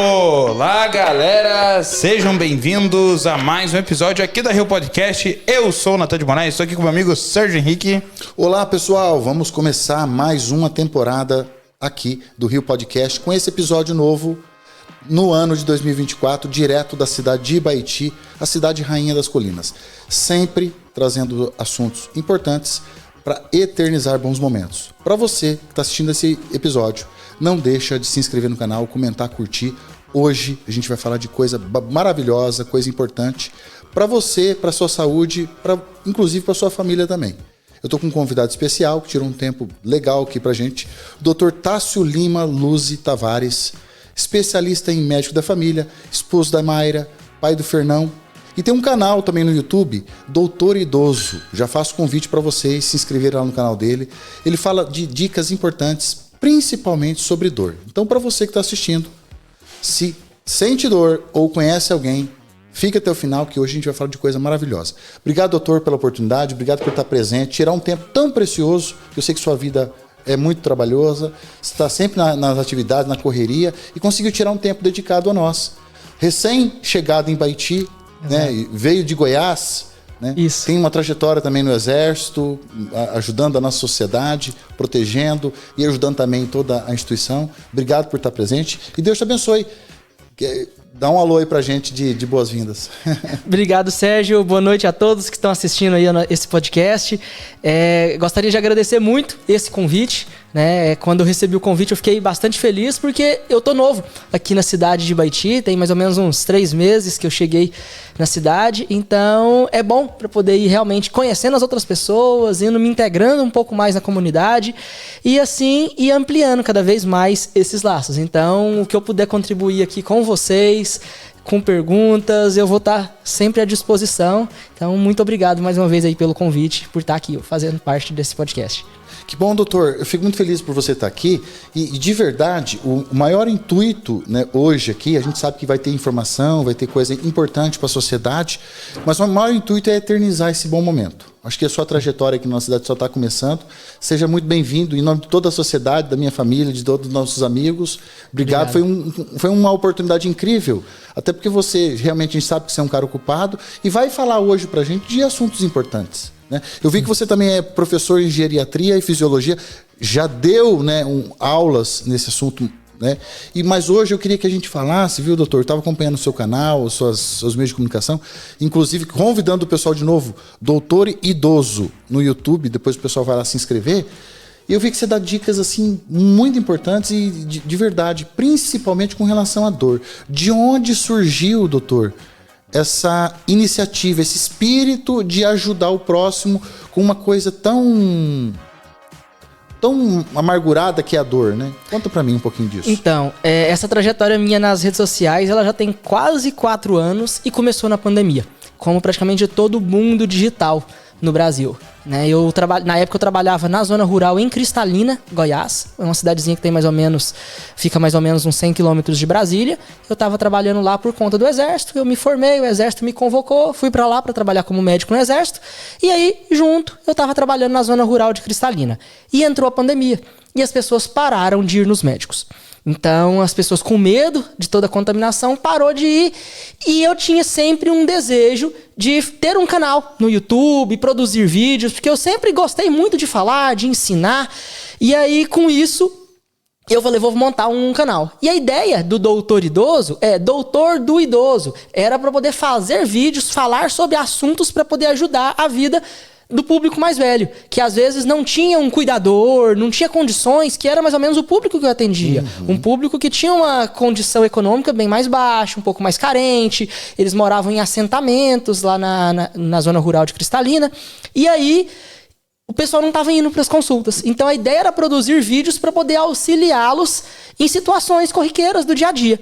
Olá, galera! Sejam bem-vindos a mais um episódio aqui da Rio Podcast. Eu sou o Natan de Moraes, estou aqui com o meu amigo Sérgio Henrique. Olá, pessoal! Vamos começar mais uma temporada aqui do Rio Podcast com esse episódio novo no ano de 2024, direto da cidade de Ibaiti, a cidade rainha das colinas. Sempre trazendo assuntos importantes para eternizar bons momentos. Para você que está assistindo esse episódio, não deixa de se inscrever no canal, comentar, curtir. Hoje a gente vai falar de coisa maravilhosa, coisa importante para você, para sua saúde, inclusive para sua família também. Eu estou com um convidado especial que tirou um tempo legal aqui para a gente, o Dr. Tássio Lima Luzzi Tavares, especialista em médico da família, esposo da Mayra, pai do Fernão. E tem um canal também no YouTube, Doutor Idoso. Já faço convite para vocês se inscreverem lá no canal dele. Ele fala de dicas importantes, principalmente sobre dor. Então, para você que está assistindo, se sente dor ou conhece alguém, fica até o final, que hoje a gente vai falar de coisa maravilhosa. Obrigado, doutor, pela oportunidade. Obrigado por estar presente, tirar um tempo tão precioso, que eu sei que sua vida é muito trabalhosa, está sempre nas atividades, na correria, e conseguiu tirar um tempo dedicado a nós. Recém-chegado em Ibaiti, né, veio de Goiás, né? Isso. Tem uma trajetória também no Exército, ajudando a nossa sociedade, protegendo e ajudando também toda a instituição. Obrigado por estar presente e Deus te abençoe. Dá um alô aí pra gente de boas-vindas. Obrigado, Sérgio. Boa noite a todos que estão assistindo aí esse podcast. Gostaria de agradecer muito esse convite. Quando eu recebi o convite, eu fiquei bastante feliz porque eu tô novo aqui na cidade de Ibaiti. Tem mais ou menos uns 3 meses que eu cheguei na cidade. Então, é bom para poder ir realmente conhecendo as outras pessoas, indo me integrando um pouco mais na comunidade e assim ir ampliando cada vez mais esses laços. Então, o que eu puder contribuir aqui com vocês, com perguntas, eu vou estar sempre à disposição. Então, muito obrigado mais uma vez aí pelo convite, por estar aqui fazendo parte desse podcast. Que bom, doutor. Eu fico muito feliz por você estar aqui. E de verdade, o maior intuito, né, hoje aqui, a gente sabe que vai ter informação, vai ter coisa importante para a sociedade, mas o maior intuito é eternizar esse bom momento. Acho que a sua trajetória aqui na nossa cidade só está começando. Seja muito bem-vindo em nome de toda a sociedade, da minha família, de todos os nossos amigos. Obrigado. Foi uma oportunidade incrível. Até porque você, realmente, a gente sabe que você é um cara ocupado e vai falar hoje para a gente de assuntos importantes. Né? Eu vi que você também é professor em geriatria e fisiologia, já deu, né, aulas nesse assunto, né? Mas hoje eu queria que a gente falasse, viu, doutor? Eu estava acompanhando o seu canal, seus meios de comunicação, inclusive convidando o pessoal de novo, Doutor Idoso, no YouTube, depois o pessoal vai lá se inscrever. E eu vi que você dá dicas assim muito importantes e de verdade, principalmente com relação à dor. De onde surgiu, doutor, essa iniciativa, esse espírito de ajudar o próximo com uma coisa tão amargurada que é a dor, né? Conta pra mim um pouquinho disso. Então, essa trajetória minha nas redes sociais, ela já tem quase 4 anos e começou na pandemia, como praticamente todo mundo digital no Brasil. Na época eu trabalhava na zona rural em Cristalina, Goiás, é uma cidadezinha que fica mais ou menos uns 100 quilômetros de Brasília. Eu estava trabalhando lá por conta do Exército, eu me formei, o Exército me convocou, fui para lá para trabalhar como médico no Exército, e aí, junto, eu estava trabalhando na zona rural de Cristalina. E entrou a pandemia, e as pessoas pararam de ir nos médicos. Então, as pessoas com medo de toda a contaminação parou de ir e eu tinha sempre um desejo de ter um canal no YouTube, produzir vídeos, porque eu sempre gostei muito de falar, de ensinar. E aí, com isso, eu falei, vou montar um canal. E a ideia do Doutor Idoso é Doutor do Idoso. Era para poder fazer vídeos, falar sobre assuntos para poder ajudar a vida do público mais velho, que às vezes não tinha um cuidador, não tinha condições, que era mais ou menos o público que eu atendia. Um público que tinha uma condição econômica bem mais baixa, um pouco mais carente, eles moravam em assentamentos lá na zona rural de Cristalina, e aí o pessoal não estava indo para as consultas. Então a ideia era produzir vídeos para poder auxiliá-los em situações corriqueiras do dia a dia.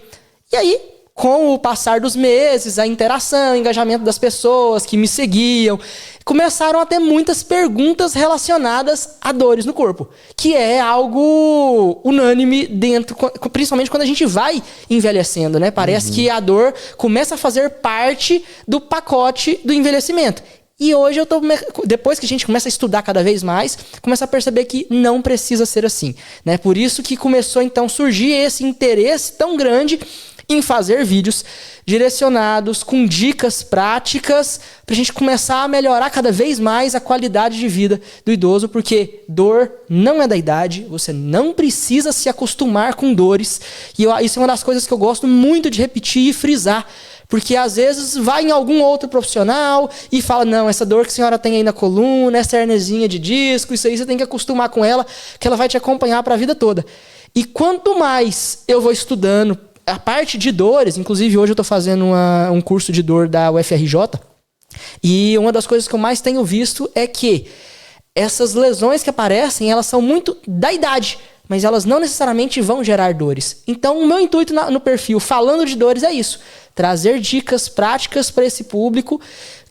E aí, com o passar dos meses, a interação, o engajamento das pessoas que me seguiam, começaram a ter muitas perguntas relacionadas a dores no corpo, que é algo unânime dentro, principalmente quando a gente vai envelhecendo, né? Parece que a dor começa a fazer parte do pacote do envelhecimento. E hoje depois que a gente começa a estudar cada vez mais, começa a perceber que não precisa ser assim, né? Por isso que começou então a surgir esse interesse tão grande em fazer vídeos direcionados com dicas práticas para a gente começar a melhorar cada vez mais a qualidade de vida do idoso, porque dor não é da idade, você não precisa se acostumar com dores. E isso é uma das coisas que eu gosto muito de repetir e frisar. Porque às vezes vai em algum outro profissional e fala, não, essa dor que a senhora tem aí na coluna, essa herniazinha de disco, isso aí você tem que acostumar com ela, que ela vai te acompanhar para a vida toda. E quanto mais eu vou estudando a parte de dores, inclusive hoje eu estou fazendo um curso de dor da UFRJ, e uma das coisas que eu mais tenho visto é que essas lesões que aparecem, elas são muito da idade, mas elas não necessariamente vão gerar dores. Então, o meu intuito no perfil, falando de dores, é isso. Trazer dicas práticas para esse público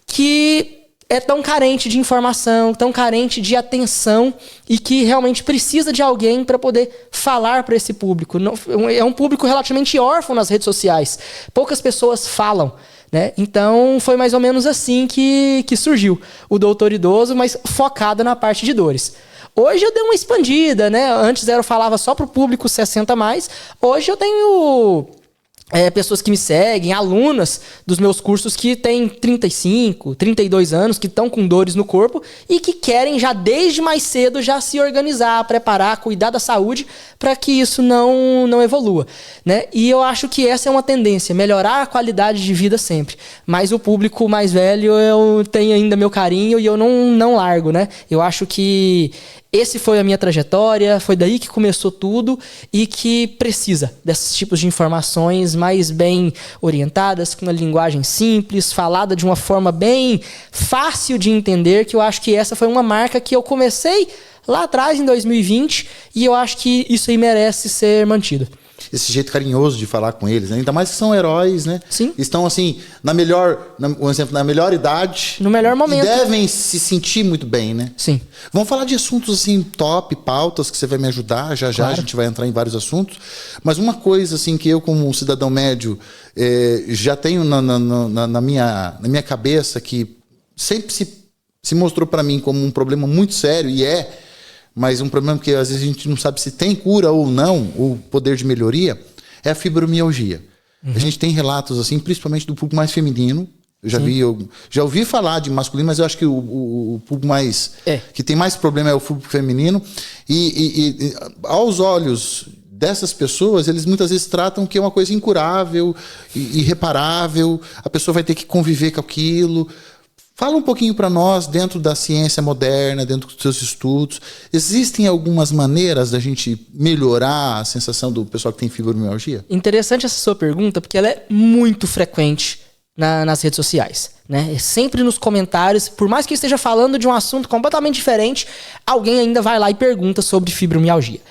que é tão carente de informação, tão carente de atenção e que realmente precisa de alguém para poder falar para esse público. É um público relativamente órfão nas redes sociais. Poucas pessoas falam, né? Então, foi mais ou menos assim que surgiu o Doutor Idoso, mas focado na parte de dores. Hoje eu dei uma expandida, né? Antes eu falava só para o público 60 mais. Hoje eu tenho pessoas que me seguem, alunas dos meus cursos que têm 35, 32 anos, que estão com dores no corpo e que querem já desde mais cedo já se organizar, preparar, cuidar da saúde para que isso não evolua, né? E eu acho que essa é uma tendência, melhorar a qualidade de vida sempre. Mas o público mais velho eu tenho ainda meu carinho e eu não largo, né? Eu acho que esse foi a minha trajetória, foi daí que começou tudo e que precisa desses tipos de informações mais bem orientadas, com uma linguagem simples, falada de uma forma bem fácil de entender, que eu acho que essa foi uma marca que eu comecei lá atrás, em 2020, e eu acho que isso aí merece ser mantido. Esse jeito carinhoso de falar com eles, né? Ainda mais que são heróis, né? Sim. Estão assim, na melhor idade. No melhor momento. E devem se sentir muito bem, né? Sim. Vamos falar de assuntos assim, top, pautas, que você vai me ajudar. Já Claro. A gente vai entrar em vários assuntos. Mas uma coisa assim que eu, como um cidadão médio, já tenho na minha cabeça, que sempre se mostrou para mim como um problema muito sério, mas um problema que às vezes a gente não sabe se tem cura ou não, ou poder de melhoria, é a fibromialgia. A gente tem relatos, assim, principalmente do público mais feminino. Eu já ouvi falar de masculino, mas eu acho que o público mais que tem mais problema é o público feminino. E aos olhos dessas pessoas, eles muitas vezes tratam que é uma coisa incurável, irreparável, a pessoa vai ter que conviver com aquilo. Fala um pouquinho para nós, dentro da ciência moderna, dentro dos seus estudos, existem algumas maneiras da gente melhorar a sensação do pessoal que tem fibromialgia? Interessante essa sua pergunta, porque ela é muito frequente nas redes sociais, né? Sempre nos comentários, por mais que eu esteja falando de um assunto completamente diferente, alguém ainda vai lá e pergunta sobre fibromialgia.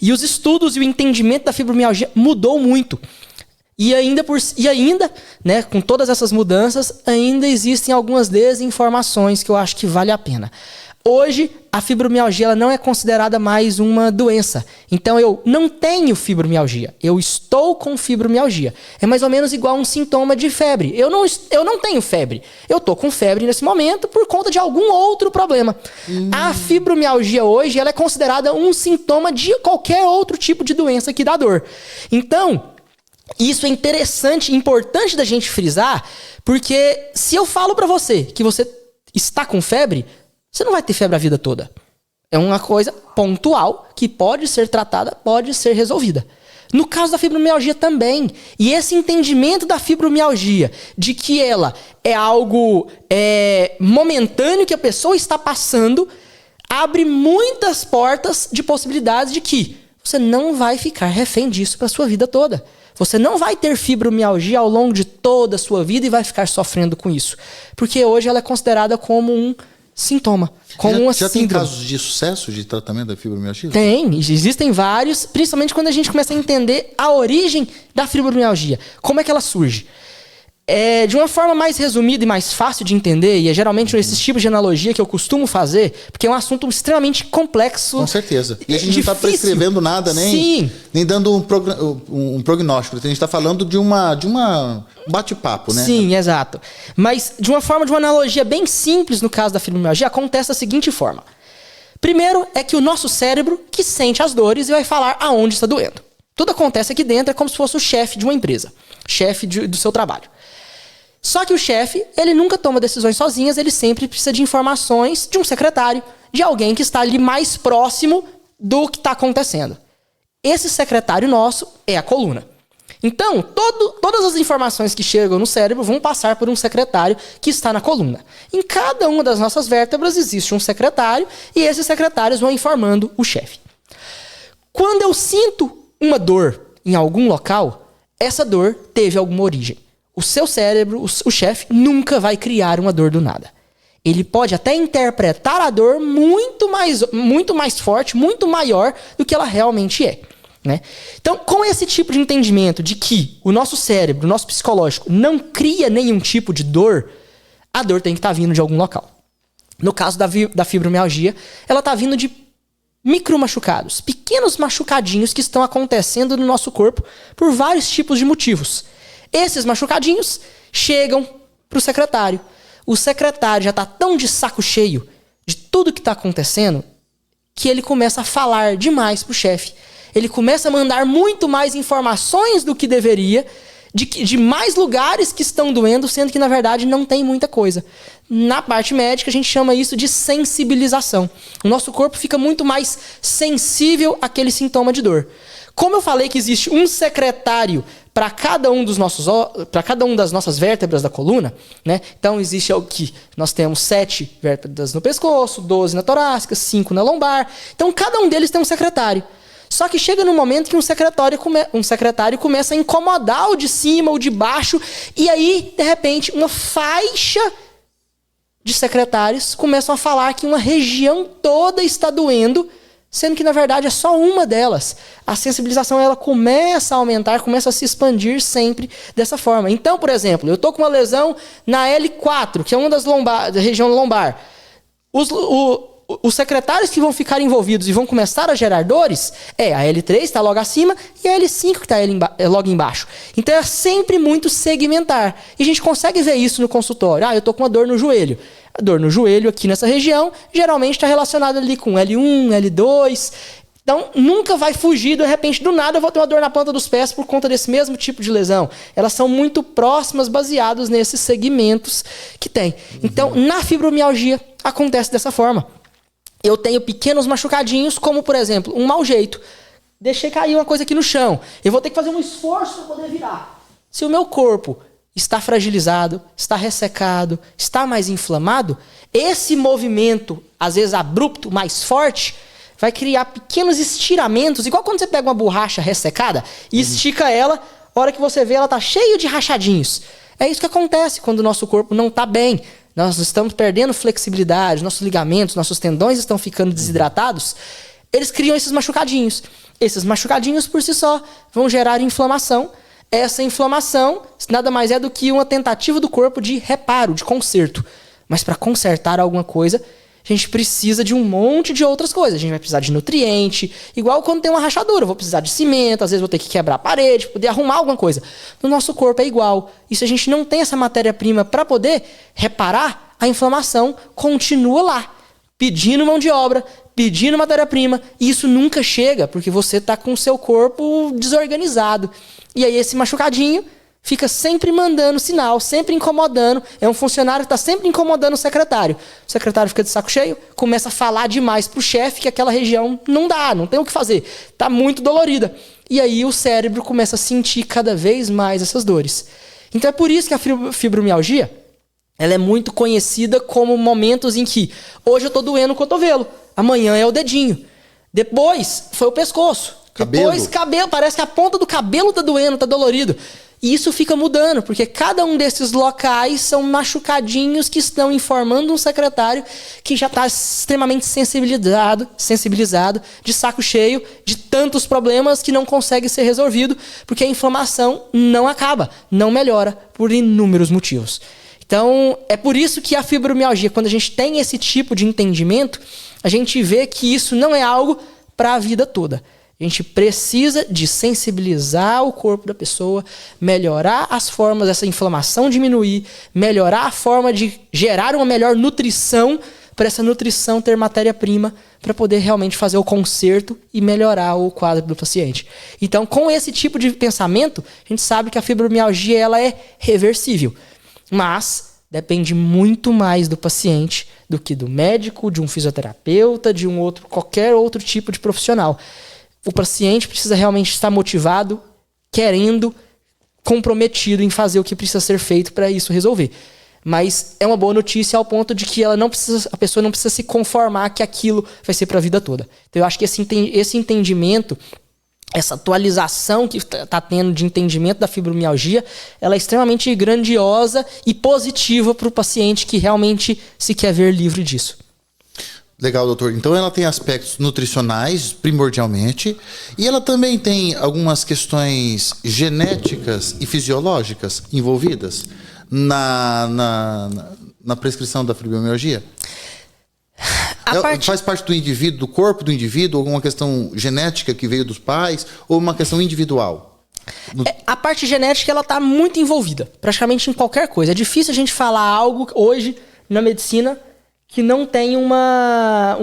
E os estudos e o entendimento da fibromialgia mudou muito. E ainda, né, com todas essas mudanças, ainda existem algumas desinformações que eu acho que vale a pena. Hoje, a fibromialgia ela não é considerada mais uma doença. Então, eu não tenho fibromialgia. Eu estou com fibromialgia. É mais ou menos igual a um sintoma de febre. Eu não tenho febre. Eu estou com febre nesse momento por conta de algum outro problema. A fibromialgia hoje ela é considerada um sintoma de qualquer outro tipo de doença que dá dor. Então, isso é interessante e importante da gente frisar, porque se eu falo pra você que você está com febre, você não vai ter febre a vida toda. É uma coisa pontual que pode ser tratada, pode ser resolvida. No caso da fibromialgia também. E esse entendimento da fibromialgia, de que ela é algo momentâneo que a pessoa está passando, abre muitas portas de possibilidades de que você não vai ficar refém disso para sua vida toda. Você não vai ter fibromialgia ao longo de toda a sua vida e vai ficar sofrendo com isso. Porque hoje ela é considerada como um sintoma, como uma síndrome. Já tem casos de sucesso de tratamento da fibromialgia? Tem, existem vários, principalmente quando a gente começa a entender a origem da fibromialgia. Como é que ela surge? De uma forma mais resumida e mais fácil de entender, e é geralmente esses tipos de analogia que eu costumo fazer, porque é um assunto extremamente complexo. Com certeza. E a gente não está prescrevendo nada, nem dando um prognóstico. A gente está falando de uma bate-papo, né? Sim, exato. Mas de uma analogia bem simples, no caso da fibromialgia, acontece da seguinte forma. Primeiro é que o nosso cérebro que sente as dores e vai falar aonde está doendo. Tudo acontece aqui dentro, é como se fosse o chefe de uma empresa, chefe do seu trabalho. Só que o chefe, ele nunca toma decisões sozinhas, ele sempre precisa de informações de um secretário, de alguém que está ali mais próximo do que está acontecendo. Esse secretário nosso é a coluna. Então, todas as informações que chegam no cérebro vão passar por um secretário que está na coluna. Em cada uma das nossas vértebras existe um secretário e esses secretários vão informando o chefe. Quando eu sinto uma dor em algum local, essa dor teve alguma origem. O seu cérebro, o chefe, nunca vai criar uma dor do nada. Ele pode até interpretar a dor muito mais forte, muito maior do que ela realmente é. Né? Então, com esse tipo de entendimento de que o nosso cérebro, o nosso psicológico, não cria nenhum tipo de dor, a dor tem que estar vindo de algum local. No caso da fibromialgia, ela está vindo de micro machucados, pequenos machucadinhos que estão acontecendo no nosso corpo por vários tipos de motivos. Esses machucadinhos chegam para o secretário. O secretário já está tão de saco cheio de tudo que está acontecendo que ele começa a falar demais para o chefe. Ele começa a mandar muito mais informações do que deveria, de mais lugares que estão doendo, sendo que, na verdade, não tem muita coisa. Na parte médica, a gente chama isso de sensibilização. O nosso corpo fica muito mais sensível àquele sintoma de dor. Como eu falei que existe um secretário para cada um das nossas vértebras da coluna, né? Então existe o que nós temos 7 vértebras no pescoço, 12 na torácica, 5 na lombar. Então cada um deles tem um secretário. Só que chega no momento que um secretário começa a incomodar o de cima, o de baixo, e aí, de repente, uma faixa de secretários começam a falar que uma região toda está doendo, sendo que, na verdade, é só uma delas. A sensibilização ela começa a aumentar, começa a se expandir sempre dessa forma. Então, por exemplo, eu estou com uma lesão na L4, que é uma da região lombar. Os secretários que vão ficar envolvidos e vão começar a gerar dores a L3 está logo acima e a L5 que está logo embaixo. Então é sempre muito segmentar. E a gente consegue ver isso no consultório. Eu estou com uma dor no joelho. A dor no joelho aqui nessa região geralmente está relacionada ali com L1, L2. Então nunca vai fugir, de repente, do nada eu vou ter uma dor na planta dos pés por conta desse mesmo tipo de lesão. Elas são muito próximas, baseadas nesses segmentos que tem. Então na fibromialgia acontece dessa forma. Eu tenho pequenos machucadinhos, como, por exemplo, um mau jeito. Deixei cair uma coisa aqui no chão. Eu vou ter que fazer um esforço para poder virar. Se o meu corpo está fragilizado, está ressecado, está mais inflamado, esse movimento, às vezes abrupto, mais forte, vai criar pequenos estiramentos, igual quando você pega uma borracha ressecada e estica ela, a hora que você vê ela está cheia de rachadinhos. É isso que acontece quando o nosso corpo não está bem. Nós estamos perdendo flexibilidade, nossos ligamentos, nossos tendões estão ficando desidratados. Eles criam esses machucadinhos. Esses machucadinhos, por si só, vão gerar inflamação. Essa inflamação nada mais é do que uma tentativa do corpo de reparo, de conserto. Mas para consertar alguma coisa, a gente precisa de um monte de outras coisas. A gente vai precisar de nutriente, igual quando tem uma rachadura. Eu vou precisar de cimento, às vezes vou ter que quebrar a parede, poder arrumar alguma coisa. No nosso corpo é igual. E se a gente não tem essa matéria-prima para poder reparar, a inflamação continua lá, pedindo mão de obra, pedindo matéria-prima. E isso nunca chega, porque você está com o seu corpo desorganizado. E aí esse machucadinho fica sempre mandando sinal, sempre incomodando. É um funcionário que está sempre incomodando o secretário. O secretário fica de saco cheio, começa a falar demais para o chefe que aquela região não dá, não tem o que fazer. Está muito dolorida. E aí o cérebro começa a sentir cada vez mais essas dores. Então é por isso que a fibromialgia ela é muito conhecida como momentos em que hoje eu estou doendo o cotovelo, amanhã é o dedinho, depois foi o pescoço, depois cabelo, parece que a ponta do cabelo está doendo, está dolorido. E isso fica mudando, porque cada um desses locais são machucadinhos que estão informando um secretário que já está extremamente sensibilizado, de saco cheio, de tantos problemas que não consegue ser resolvido, porque a inflamação não acaba, não melhora, por inúmeros motivos. Então, é por isso que a fibromialgia, quando a gente tem esse tipo de entendimento, a gente vê que isso não é algo para a vida toda. A gente precisa de sensibilizar o corpo da pessoa, melhorar as formas dessa inflamação diminuir, melhorar a forma de gerar uma melhor nutrição, para essa nutrição ter matéria-prima para poder realmente fazer o conserto e melhorar o quadro do paciente. Então, com esse tipo de pensamento, a gente sabe que a fibromialgia ela é reversível, mas depende muito mais do paciente do que do médico, de um fisioterapeuta, de qualquer outro tipo de profissional. O paciente precisa realmente estar motivado, querendo, comprometido em fazer o que precisa ser feito para isso resolver. Mas é uma boa notícia ao ponto de que a pessoa não precisa se conformar que aquilo vai ser para a vida toda. Então eu acho que esse entendimento, essa atualização que está tendo de entendimento da fibromialgia, ela é extremamente grandiosa e positiva para o paciente que realmente se quer ver livre disso. Legal, doutor. Então ela tem aspectos nutricionais, primordialmente, e ela também tem algumas questões genéticas e fisiológicas envolvidas na prescrição da fibromialgia? Faz parte do indivíduo, do corpo do indivíduo, alguma questão genética que veio dos pais, ou uma questão individual? A parte genética ela está muito envolvida, praticamente em qualquer coisa. É difícil a gente falar algo hoje na medicina que não tem uma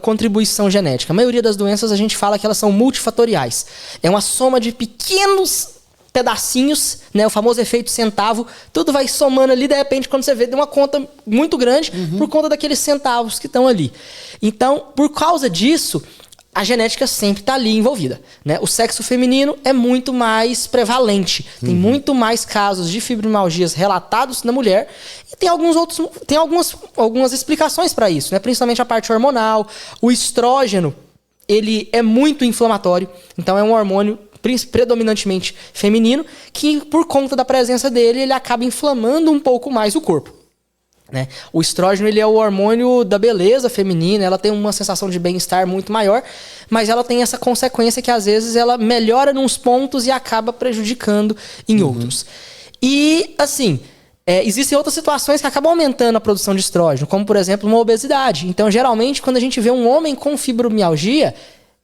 contribuição genética. A maioria das doenças a gente fala que elas são multifatoriais. É uma soma de pequenos pedacinhos, né, o famoso efeito centavo, tudo vai somando ali, de repente, quando você vê, deu uma conta muito grande por conta daqueles centavos que estão ali. Então, por causa disso, a genética sempre está ali envolvida, né? O sexo feminino é muito mais prevalente, tem muito mais casos de fibromialgias relatados na mulher e tem algumas explicações para isso, né? Principalmente a parte hormonal, o estrógeno, ele é muito inflamatório, então é um hormônio predominantemente feminino que por conta da presença dele, ele acaba inflamando um pouco mais o corpo. Né? O estrógeno ele é o hormônio da beleza feminina, ela tem uma sensação de bem-estar muito maior, mas ela tem essa consequência que às vezes ela melhora nos pontos e acaba prejudicando em outros. E assim, existem outras situações que acabam aumentando a produção de estrógeno, como por exemplo uma obesidade. Então geralmente quando a gente vê um homem com fibromialgia,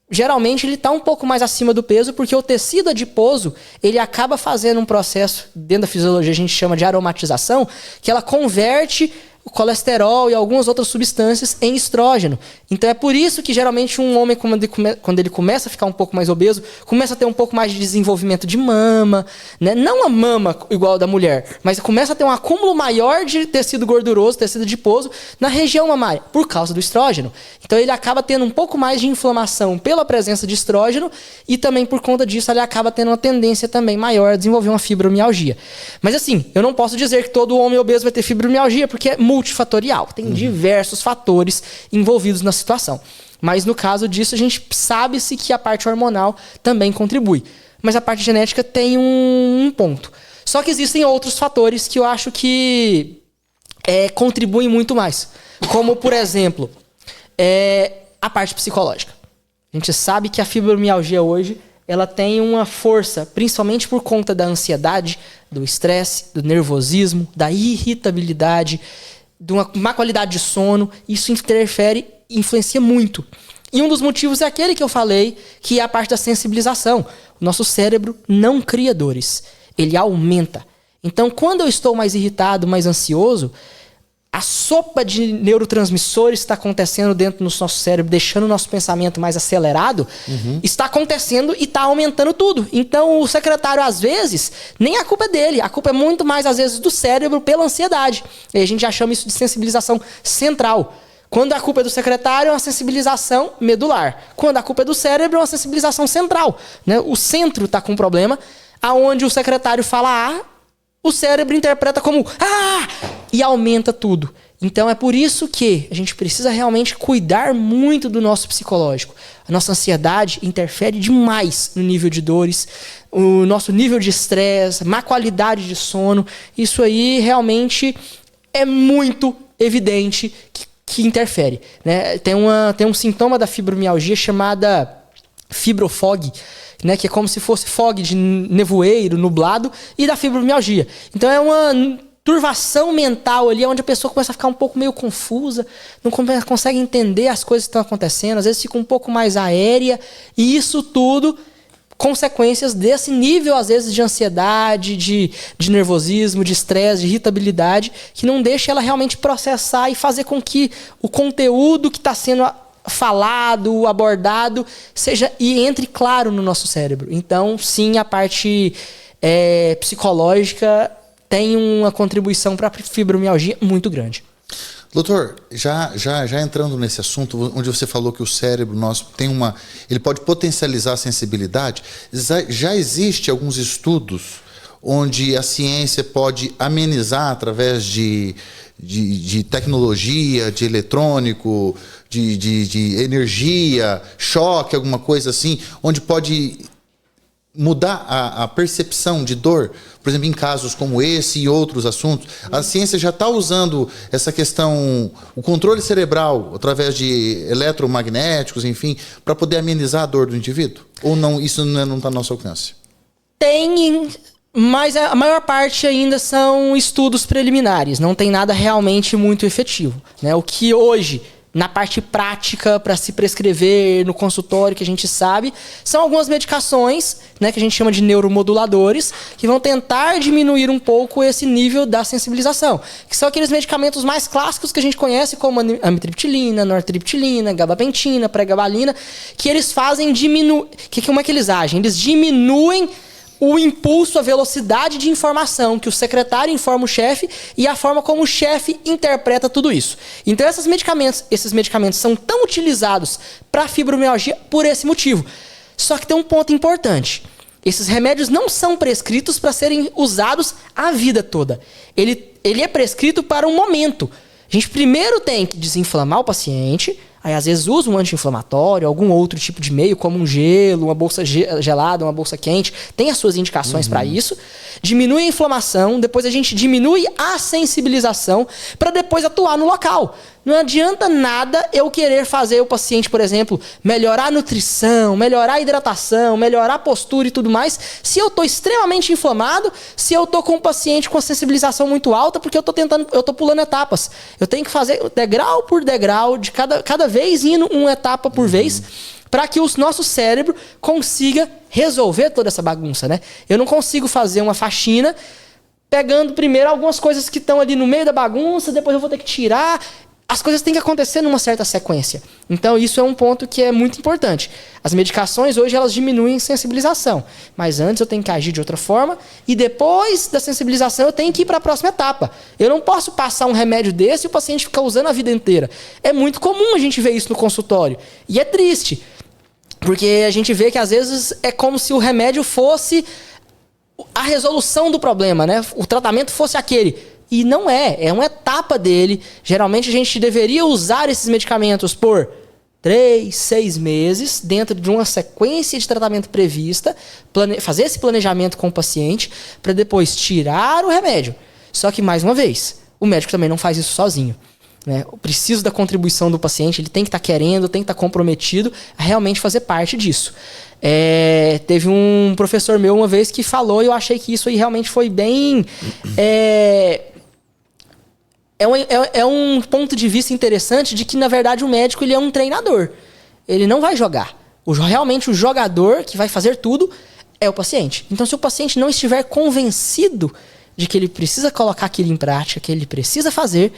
geralmente ele está um pouco mais acima do peso porque o tecido adiposo ele acaba fazendo um processo, dentro da fisiologia a gente chama de aromatização, que ela converte o colesterol e algumas outras substâncias em estrógeno. Então é por isso que geralmente um homem, quando ele começa a ficar um pouco mais obeso, começa a ter um pouco mais de desenvolvimento de mama, né? Não a mama igual a da mulher, mas começa a ter um acúmulo maior de tecido gorduroso, tecido adiposo, na região mamária, por causa do estrógeno. Então ele acaba tendo um pouco mais de inflamação pela presença de estrógeno e também por conta disso ele acaba tendo uma tendência também maior a desenvolver uma fibromialgia. Mas assim, eu não posso dizer que todo homem obeso vai ter fibromialgia, porque é multifatorial. Tem diversos fatores envolvidos na situação. Mas no caso disso, a gente sabe-se que a parte hormonal também contribui. Mas a parte genética tem um ponto. Só que existem outros fatores que eu acho que contribuem muito mais. Como, por exemplo, a parte psicológica. A gente sabe que a fibromialgia hoje ela tem uma força, principalmente por conta da ansiedade, do estresse, do nervosismo, da irritabilidade, de uma má qualidade de sono. Isso interfere e influencia muito. E um dos motivos é aquele que eu falei, que é a parte da sensibilização. O nosso cérebro não cria dores, ele aumenta. Então, quando eu estou mais irritado, mais ansioso, a sopa de neurotransmissores está acontecendo dentro do nosso cérebro, deixando o nosso pensamento mais acelerado, está acontecendo e está aumentando tudo. Então, o secretário, às vezes, nem a culpa é dele. A culpa é muito mais, às vezes, do cérebro pela ansiedade. E a gente já chama isso de sensibilização central. Quando a culpa é do secretário, é uma sensibilização medular. Quando a culpa é do cérebro, é uma sensibilização central. Né? O centro está com um problema, aonde o secretário fala A, o cérebro interpreta como e aumenta tudo. Então é por isso que a gente precisa realmente cuidar muito do nosso psicológico. A nossa ansiedade interfere demais no nível de dores, o nosso nível de estresse, má qualidade de sono. Isso aí realmente é muito evidente que interfere, né? Tem um sintoma da fibromialgia chamada fibrofog, né? Que é como se fosse fog de nevoeiro, nublado, e da fibromialgia. Então é uma turvação mental ali, onde a pessoa começa a ficar um pouco meio confusa, não consegue entender as coisas que estão acontecendo, às vezes fica um pouco mais aérea, e isso tudo consequências desse nível, às vezes, de ansiedade, de nervosismo, de estresse, de irritabilidade, que não deixa ela realmente processar e fazer com que o conteúdo que está sendo falado, abordado, entre claro no nosso cérebro. Então, sim, a parte psicológica tem uma contribuição para a fibromialgia muito grande. Doutor, já entrando nesse assunto, onde você falou que o cérebro nosso ele pode potencializar a sensibilidade, já existe alguns estudos onde a ciência pode amenizar através de tecnologia, de eletrônico, de energia, choque, alguma coisa assim, onde pode mudar a percepção de dor, por exemplo, em casos como esse e outros assuntos. A ciência já está usando essa questão, o controle cerebral, através de eletromagnéticos, enfim, para poder amenizar a dor do indivíduo? Ou não, isso não está no nosso alcance? Tem, mas a maior parte ainda são estudos preliminares, não tem nada realmente muito efetivo, né? O que hoje, na parte prática, para se prescrever no consultório, que a gente sabe, são algumas medicações, né, que a gente chama de neuromoduladores, que vão tentar diminuir um pouco esse nível da sensibilização. Que são aqueles medicamentos mais clássicos que a gente conhece, como amitriptilina, nortriptilina, gabapentina, pregabalina, que eles fazem diminuir... Como é que eles agem? Eles diminuem o impulso, a velocidade de informação que o secretário informa o chefe e a forma como o chefe interpreta tudo isso. Então esses medicamentos são tão utilizados para fibromialgia por esse motivo. Só que tem um ponto importante. Esses remédios não são prescritos para serem usados a vida toda. Ele é prescrito para um momento. A gente primeiro tem que desinflamar o paciente. Aí, às vezes, usa um anti-inflamatório, algum outro tipo de meio, como um gelo, uma bolsa gelada, uma bolsa quente. Tem as suas indicações para isso. Diminui a inflamação, depois a gente diminui a sensibilização para depois atuar no local. Não adianta nada eu querer fazer o paciente, por exemplo, melhorar a nutrição, melhorar a hidratação, melhorar a postura e tudo mais, se eu estou extremamente inflamado, se eu estou com o paciente com a sensibilização muito alta, porque eu estou pulando etapas. Eu tenho que fazer degrau por degrau, de cada vez indo uma etapa por vez, para que o nosso cérebro consiga resolver toda essa bagunça, né? Eu não consigo fazer uma faxina pegando primeiro algumas coisas que estão ali no meio da bagunça, depois eu vou ter que tirar. As coisas têm que acontecer numa certa sequência. Então isso é um ponto que é muito importante. As medicações hoje elas diminuem a sensibilização, mas antes eu tenho que agir de outra forma e depois da sensibilização eu tenho que ir para a próxima etapa. Eu não posso passar um remédio desse e o paciente ficar usando a vida inteira. É muito comum a gente ver isso no consultório e é triste, porque a gente vê que às vezes é como se o remédio fosse a resolução do problema, né? O tratamento fosse aquele. E não é uma etapa dele. Geralmente a gente deveria usar esses medicamentos por 3, 6 meses, dentro de uma sequência de tratamento prevista, fazer esse planejamento com o paciente, para depois tirar o remédio. Só que, mais uma vez, o médico também não faz isso sozinho, né? Eu preciso da contribuição do paciente, ele tem que estar querendo, tem que estar comprometido a realmente fazer parte disso. Teve um professor meu uma vez que falou, e eu achei que isso aí realmente foi bem... É um ponto de vista interessante de que, na verdade, o médico ele é um treinador. Ele não vai jogar. Realmente, o jogador que vai fazer tudo é o paciente. Então, se o paciente não estiver convencido de que ele precisa colocar aquilo em prática, que ele precisa fazer,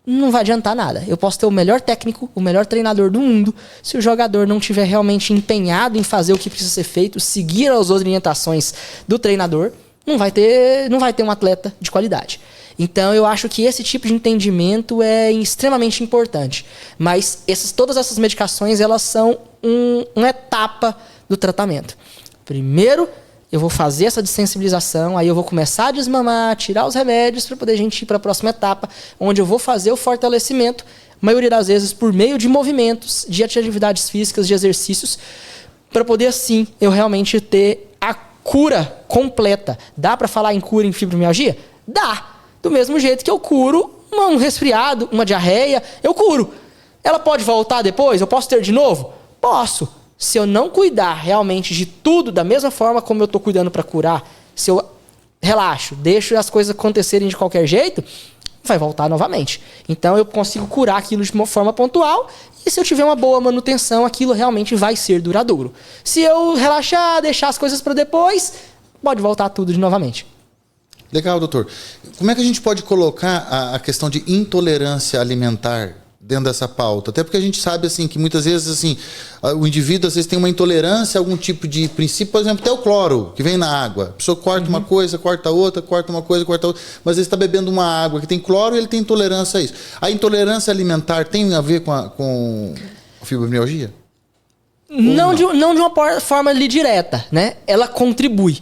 não vai adiantar nada. Eu posso ter o melhor técnico, o melhor treinador do mundo. Se o jogador não estiver realmente empenhado em fazer o que precisa ser feito, seguir as orientações do treinador, não vai ter um atleta de qualidade. Então, eu acho que esse tipo de entendimento é extremamente importante. Mas todas essas medicações, elas são uma etapa do tratamento. Primeiro, eu vou fazer essa desensibilização, aí eu vou começar a desmamar, tirar os remédios para poder a gente ir para a próxima etapa, onde eu vou fazer o fortalecimento, maioria das vezes por meio de movimentos, de atividades físicas, de exercícios, para poder assim eu realmente ter a cura completa. Dá para falar em cura em fibromialgia? Dá. Do mesmo jeito que eu curo um resfriado, uma diarreia, eu curo. Ela pode voltar depois? Eu posso ter de novo? Posso. Se eu não cuidar realmente de tudo da mesma forma como eu estou cuidando para curar, se eu relaxo, deixo as coisas acontecerem de qualquer jeito, vai voltar novamente. Então eu consigo curar aquilo de uma forma pontual e se eu tiver uma boa manutenção, aquilo realmente vai ser duradouro. Se eu relaxar, deixar as coisas para depois, pode voltar tudo de novamente. Legal, doutor. Como é que a gente pode colocar a questão de intolerância alimentar dentro dessa pauta? Até porque a gente sabe assim, que muitas vezes assim, o indivíduo às vezes tem uma intolerância a algum tipo de princípio, por exemplo, até o cloro que vem na água. A pessoa corta uma coisa, corta outra, corta uma coisa, corta outra, mas ele está bebendo uma água que tem cloro e ele tem intolerância a isso. A intolerância alimentar tem a ver com a fibromialgia? Não de uma forma ali direta, né? Ela contribui.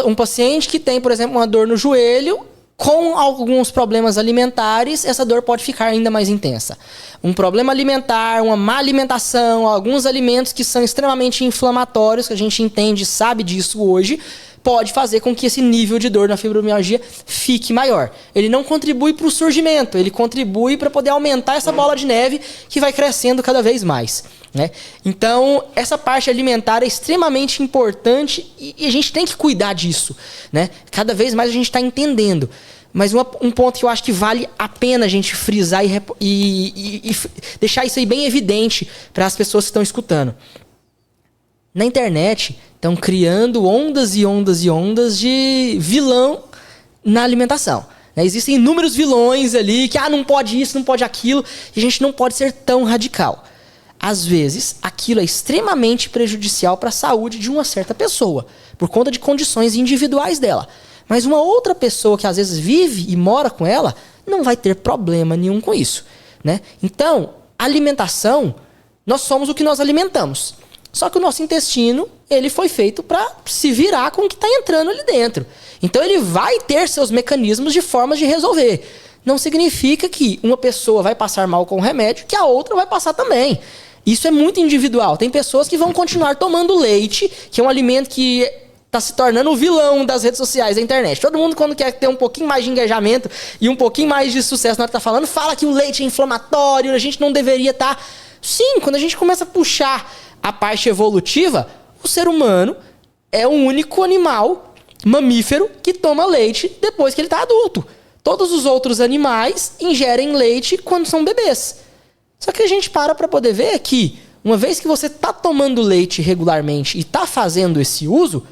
Um paciente que tem, por exemplo, uma dor no joelho, com alguns problemas alimentares, essa dor pode ficar ainda mais intensa. Um problema alimentar, uma má alimentação, alguns alimentos que são extremamente inflamatórios, que a gente entende e sabe disso hoje, pode fazer com que esse nível de dor na fibromialgia fique maior. Ele não contribui para o surgimento, ele contribui para poder aumentar essa bola de neve que vai crescendo cada vez mais, né? Então, essa parte alimentar é extremamente importante e a gente tem que cuidar disso, né? Cada vez mais a gente está entendendo. Mas um ponto que eu acho que vale a pena a gente frisar e deixar isso aí bem evidente para as pessoas que estão escutando. Na internet, estão criando ondas e ondas e ondas de vilão na alimentação. Existem inúmeros vilões ali que não pode isso, não pode aquilo, e a gente não pode ser tão radical. Às vezes, aquilo é extremamente prejudicial para a saúde de uma certa pessoa, por conta de condições individuais dela. Mas uma outra pessoa que às vezes vive e mora com ela, não vai ter problema nenhum com isso, né? Então, alimentação, nós somos o que nós alimentamos. Só que o nosso intestino, ele foi feito para se virar com o que está entrando ali dentro. Então ele vai ter seus mecanismos de formas de resolver. Não significa que uma pessoa vai passar mal com o remédio, que a outra vai passar também. Isso é muito individual. Tem pessoas que vão continuar tomando leite, que é um alimento que está se tornando o vilão das redes sociais, da internet. Todo mundo, quando quer ter um pouquinho mais de engajamento e um pouquinho mais de sucesso na hora que está falando, fala que o leite é inflamatório, a gente não deveria estar... Sim, quando a gente começa a puxar a parte evolutiva, o ser humano é o único animal mamífero que toma leite depois que ele está adulto. Todos os outros animais ingerem leite quando são bebês. Só que a gente para poder ver que, uma vez que você está tomando leite regularmente e está fazendo esse uso,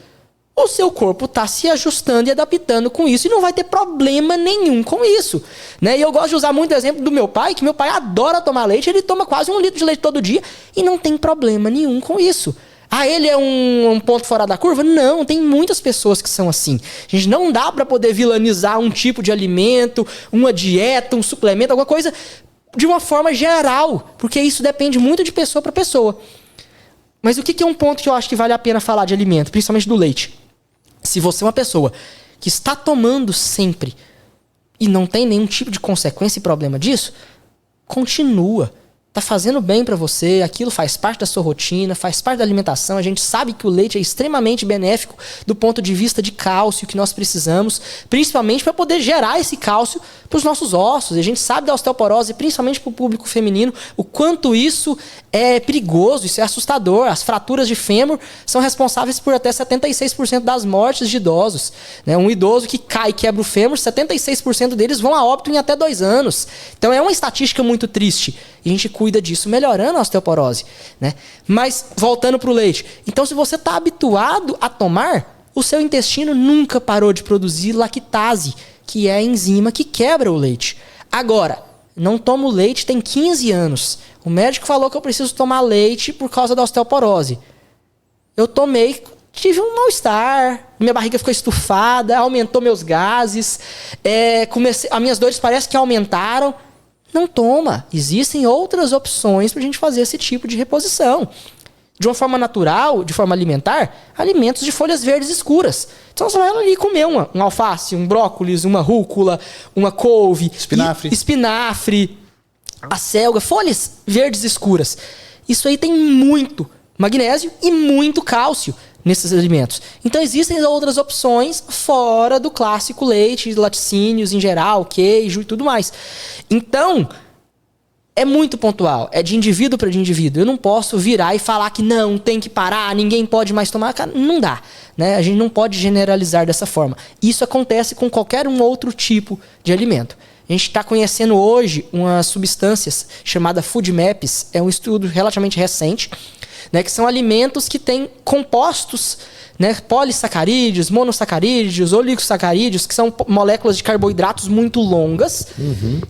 o seu corpo está se ajustando e adaptando com isso e não vai ter problema nenhum com isso, né? E eu gosto de usar muito o exemplo do meu pai, que meu pai adora tomar leite, ele toma quase 1 litro de leite todo dia e não tem problema nenhum com isso. Ele é um ponto fora da curva? Não, tem muitas pessoas que são assim. A gente não dá para poder vilanizar um tipo de alimento, uma dieta, um suplemento, alguma coisa de uma forma geral, porque isso depende muito de pessoa para pessoa. Mas o que é um ponto que eu acho que vale a pena falar de alimento, principalmente do leite? Se você é uma pessoa que está tomando sempre e não tem nenhum tipo de consequência e problema disso, continua. Tá fazendo bem para você, aquilo faz parte da sua rotina, faz parte da alimentação. A gente sabe que o leite é extremamente benéfico do ponto de vista de cálcio que nós precisamos, principalmente para poder gerar esse cálcio para os nossos ossos. A gente sabe da osteoporose, principalmente para o público feminino, o quanto isso é perigoso, isso é assustador. As fraturas de fêmur são responsáveis por até 76% das mortes de idosos, né? Um idoso que cai e quebra o fêmur, 76% deles vão a óbito em até 2 anos. Então é uma estatística muito triste. E a gente cuida disso melhorando a osteoporose, né? Mas, voltando para o leite. Então, se você está habituado a tomar, o seu intestino nunca parou de produzir lactase, que é a enzima que quebra o leite. Agora, não tomo leite tem 15 anos. O médico falou que eu preciso tomar leite por causa da osteoporose. Eu tomei, tive um mal-estar, minha barriga ficou estufada, aumentou meus gases, as minhas dores parece que aumentaram. Não toma. Existem outras opções para a gente fazer esse tipo de reposição. de uma forma natural, de forma alimentar, alimentos de folhas verdes escuras. Então você vai ali comer um alface, um brócolis, uma rúcula, uma couve, espinafre, acelga, folhas verdes escuras. Isso aí tem muito magnésio e muito cálcio nesses alimentos. Então existem outras opções fora do clássico leite, laticínios em geral, queijo e tudo mais. Então, é muito pontual, é de indivíduo para de indivíduo. Eu não posso virar e falar que não, tem que parar, ninguém pode mais tomar. Cara, não dá, né? A gente não pode generalizar dessa forma. Isso acontece com qualquer outro tipo de alimento. A gente está conhecendo hoje umas substâncias chamadas Food Maps, é um estudo relativamente recente, né, que são alimentos que têm compostos, né, polissacarídeos, monossacarídeos, oligosacarídeos, que são moléculas de carboidratos muito longas,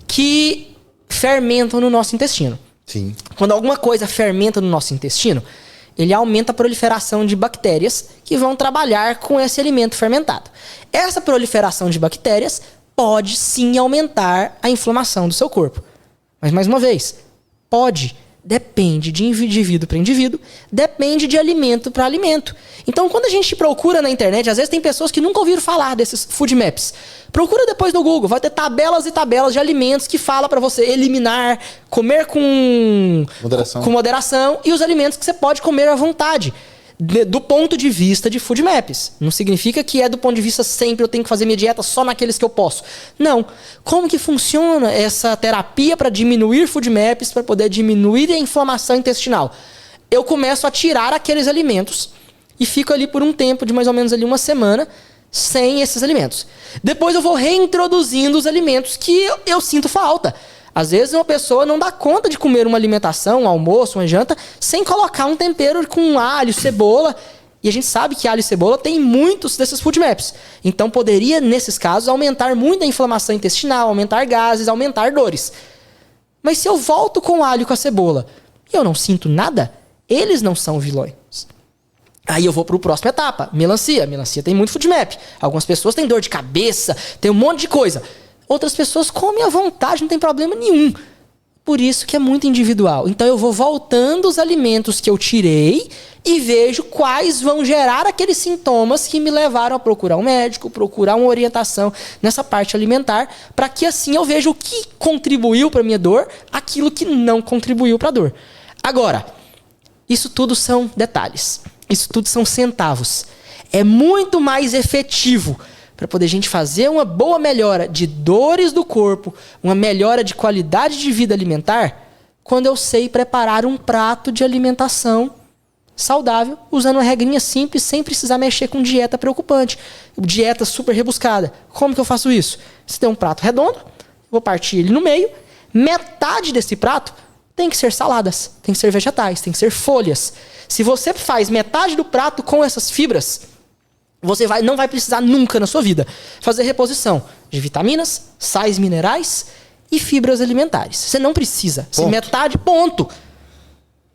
que fermentam no nosso intestino. Sim. Quando alguma coisa fermenta no nosso intestino, ele aumenta a proliferação de bactérias que vão trabalhar com esse alimento fermentado. Essa proliferação de bactérias pode sim aumentar a inflamação do seu corpo. Mas, mais uma vez, pode, depende de indivíduo para indivíduo, depende de alimento para alimento. Então, quando a gente procura na internet, às vezes tem pessoas que nunca ouviram falar desses food maps. Procura depois no Google, vai ter tabelas e tabelas de alimentos que fala para você eliminar, comer com moderação e os alimentos que você pode comer à vontade. Do ponto de vista de food maps. Não significa que é do ponto de vista sempre eu tenho que fazer minha dieta só naqueles que eu posso. Não. Como que funciona essa terapia para diminuir food maps, para poder diminuir a inflamação intestinal? Eu começo a tirar aqueles alimentos e fico ali por um tempo de mais ou menos ali uma semana sem esses alimentos. Depois eu vou reintroduzindo os alimentos que eu sinto falta. Às vezes uma pessoa não dá conta de comer uma alimentação, um almoço, uma janta, sem colocar um tempero com alho, cebola. E a gente sabe que alho e cebola tem muitos desses food maps. Então poderia, nesses casos, aumentar muito a inflamação intestinal, aumentar gases, aumentar dores. Mas se eu volto com o alho e com a cebola e eu não sinto nada, eles não são vilões. Aí eu vou para a próxima etapa, melancia. Melancia tem muito food map. Algumas pessoas têm dor de cabeça, tem um monte de coisa. Outras pessoas comem à vontade, não tem problema nenhum. Por isso que é muito individual. Então eu vou voltando os alimentos que eu tirei e vejo quais vão gerar aqueles sintomas que me levaram a procurar um médico, procurar uma orientação nessa parte alimentar, para que assim eu veja o que contribuiu para a minha dor, aquilo que não contribuiu para a dor. Agora, isso tudo são detalhes. Isso tudo são centavos. É muito mais efetivo para poder a gente fazer uma boa melhora de dores do corpo, uma melhora de qualidade de vida alimentar, quando eu sei preparar um prato de alimentação saudável, usando uma regrinha simples, sem precisar mexer com dieta preocupante, dieta super rebuscada. Como que eu faço isso? Você tem um prato redondo, vou partir ele no meio, metade desse prato tem que ser saladas, tem que ser vegetais, tem que ser folhas. Se você faz metade do prato com essas fibras, você não vai precisar nunca na sua vida fazer reposição de vitaminas, sais minerais e fibras alimentares. Você não precisa. Se metade, ponto.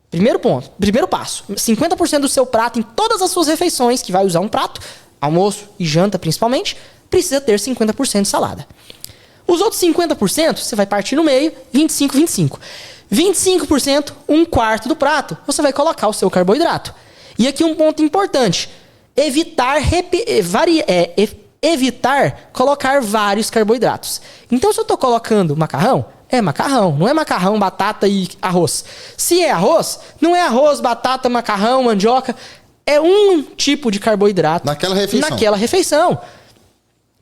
Primeiro ponto. Primeiro passo. 50% do seu prato em todas as suas refeições, que vai usar um prato, almoço e janta principalmente, precisa ter 50% de salada. Os outros 50%, você vai partir no meio, 25, 25. 25%, um quarto do prato, você vai colocar o seu carboidrato. E aqui um ponto importante. Evitar colocar vários carboidratos. Então, se eu estou colocando macarrão, é macarrão. Não é macarrão, batata e arroz. Se é arroz, não é arroz, batata, macarrão, mandioca. É um tipo de carboidrato naquela refeição.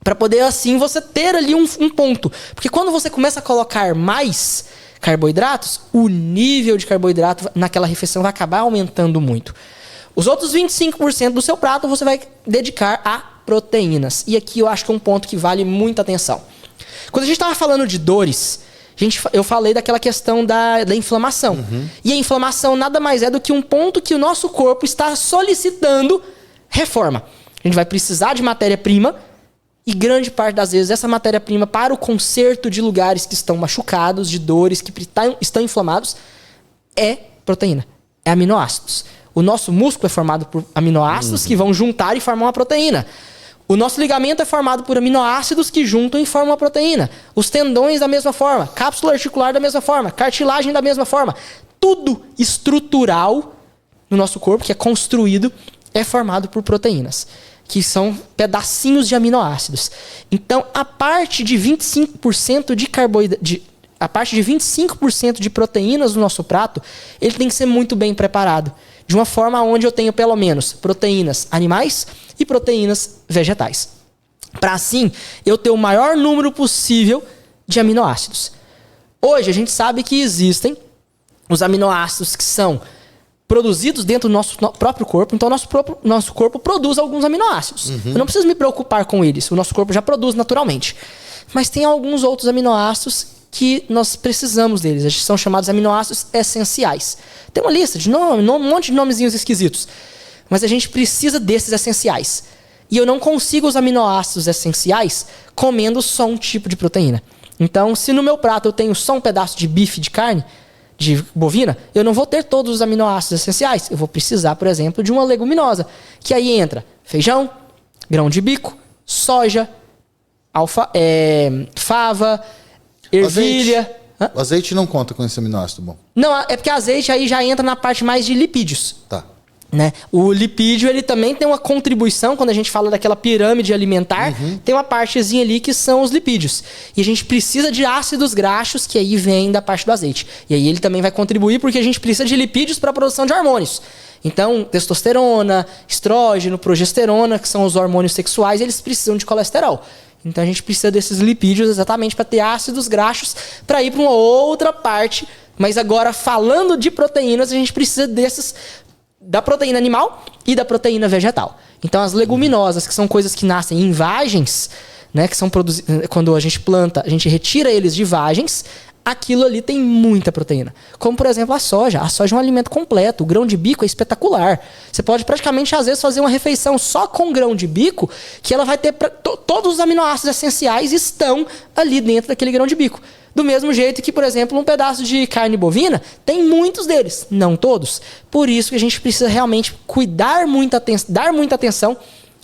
Para poder, assim, você ter ali um ponto. Porque quando você começa a colocar mais carboidratos, o nível de carboidrato naquela refeição vai acabar aumentando muito. Os outros 25% do seu prato você vai dedicar a proteínas. E aqui eu acho que é um ponto que vale muita atenção. Quando a gente estava falando de dores, eu falei daquela questão da inflamação. E a inflamação nada mais é do que um ponto que o nosso corpo está solicitando reforma. A gente vai precisar de matéria-prima e grande parte das vezes essa matéria-prima para o conserto de lugares que estão machucados, de dores que estão inflamados, é proteína, é aminoácidos. O nosso músculo é formado por aminoácidos que vão juntar e formar uma proteína. O nosso ligamento é formado por aminoácidos que juntam e formam uma proteína. Os tendões da mesma forma, cápsula articular da mesma forma, cartilagem da mesma forma. Tudo estrutural no nosso corpo, que é construído, é formado por proteínas, que são pedacinhos de aminoácidos. Então, a parte de 25% de carboidrato, a parte de 25% de proteínas no nosso prato, ele tem que ser muito bem preparado, de uma forma onde eu tenho pelo menos proteínas animais e proteínas vegetais. Para assim, eu ter o maior número possível de aminoácidos. Hoje, a gente sabe que existem os aminoácidos que são produzidos dentro do nosso próprio corpo. Então, nosso corpo produz alguns aminoácidos. Eu não preciso me preocupar com eles. O nosso corpo já produz naturalmente. Mas tem alguns outros aminoácidos que nós precisamos deles. Eles são chamados aminoácidos essenciais. Tem uma lista de um monte de nomezinhos esquisitos. Mas a gente precisa desses essenciais. E eu não consigo os aminoácidos essenciais comendo só um tipo de proteína. Então, se no meu prato eu tenho só um pedaço de bife de carne, de bovina, eu não vou ter todos os aminoácidos essenciais. Eu vou precisar, por exemplo, de uma leguminosa, que aí entra feijão, grão de bico, soja, fava, ervilha. O azeite não conta com esse aminoácido, bom? Não, é porque azeite aí já entra na parte mais de lipídios. Tá. Né? O lipídio, ele também tem uma contribuição, quando a gente fala daquela pirâmide alimentar, tem uma partezinha ali que são os lipídios. E a gente precisa de ácidos graxos, que aí vem da parte do azeite. E aí ele também vai contribuir porque a gente precisa de lipídios para a produção de hormônios. Então, testosterona, estrógeno, progesterona, que são os hormônios sexuais, eles precisam de colesterol. Então a gente precisa desses lipídios exatamente para ter ácidos graxos para ir para uma outra parte. Mas agora, falando de proteínas, a gente precisa desses da proteína animal e da proteína vegetal. Então, as leguminosas, que são coisas que nascem em vagens, né, que são produzidas quando a gente planta, a gente retira eles de vagens, aquilo ali tem muita proteína. Como, por exemplo, a soja. A soja é um alimento completo. O grão de bico é espetacular. Você pode praticamente, às vezes, fazer uma refeição só com grão de bico, que ela vai ter todos os aminoácidos essenciais estão ali dentro daquele grão de bico. Do mesmo jeito que, por exemplo, um pedaço de carne bovina tem muitos deles, não todos. Por isso que a gente precisa realmente dar muita atenção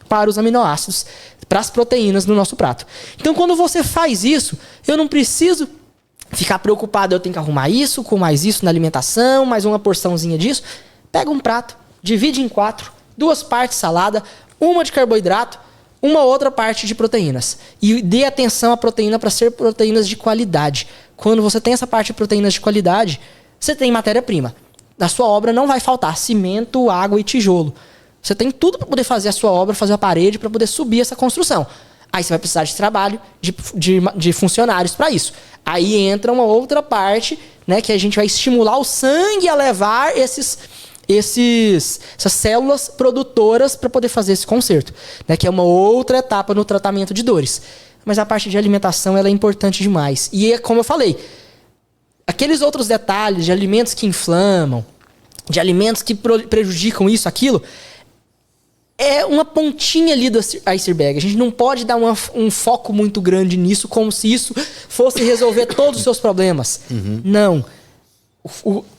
para os aminoácidos, para as proteínas no nosso prato. Então, quando você faz isso, eu não preciso ficar preocupado, eu tenho que arrumar isso, com mais isso na alimentação, mais uma porçãozinha disso. Pega um prato, divide em 4, 2 partes salada, uma de carboidrato, uma outra parte de proteínas. E dê atenção à proteína para ser proteínas de qualidade. Quando você tem essa parte de proteínas de qualidade, você tem matéria-prima. Na sua obra não vai faltar cimento, água e tijolo. Você tem tudo para poder fazer a sua obra, fazer a parede, para poder subir essa construção. Aí você vai precisar de trabalho, de funcionários para isso. Aí entra uma outra parte, né, que a gente vai estimular o sangue a levar essas células produtoras para poder fazer esse conserto, né, que é uma outra etapa no tratamento de dores. Mas a parte de alimentação ela é importante demais. E é como eu falei, aqueles outros detalhes de alimentos que inflamam, de alimentos que prejudicam isso, aquilo, é uma pontinha ali do iceberg. A gente não pode dar um foco muito grande nisso, como se isso fosse resolver todos os seus problemas. Não.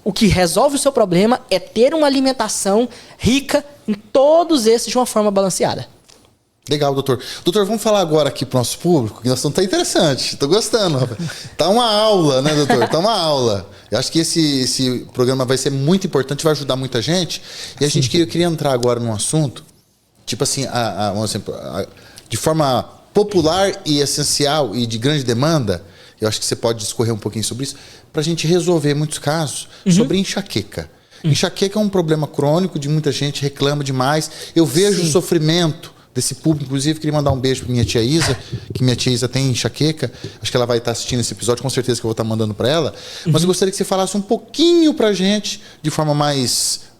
O que resolve o seu problema é ter uma alimentação rica em todos esses de uma forma balanceada. Legal, doutor. Doutor, vamos falar agora aqui pro nosso público, que o assunto tá interessante. Tô gostando, rapaz. Tá uma aula, né, doutor? Tá uma aula. Eu acho que esse programa vai ser muito importante, vai ajudar muita gente. E a gente queria entrar agora num assunto, tipo assim, de forma popular e essencial e de grande demanda. Eu acho que você pode discorrer um pouquinho sobre isso, para a gente resolver muitos casos sobre enxaqueca. Enxaqueca é um problema crônico, de muita gente reclama demais. Eu vejo o sofrimento desse público. Inclusive, queria mandar um beijo para minha tia Isa, que minha tia Isa tem enxaqueca. Acho que ela vai estar assistindo esse episódio, com certeza que eu vou estar mandando para ela. Mas eu gostaria que você falasse um pouquinho para a gente, de forma mais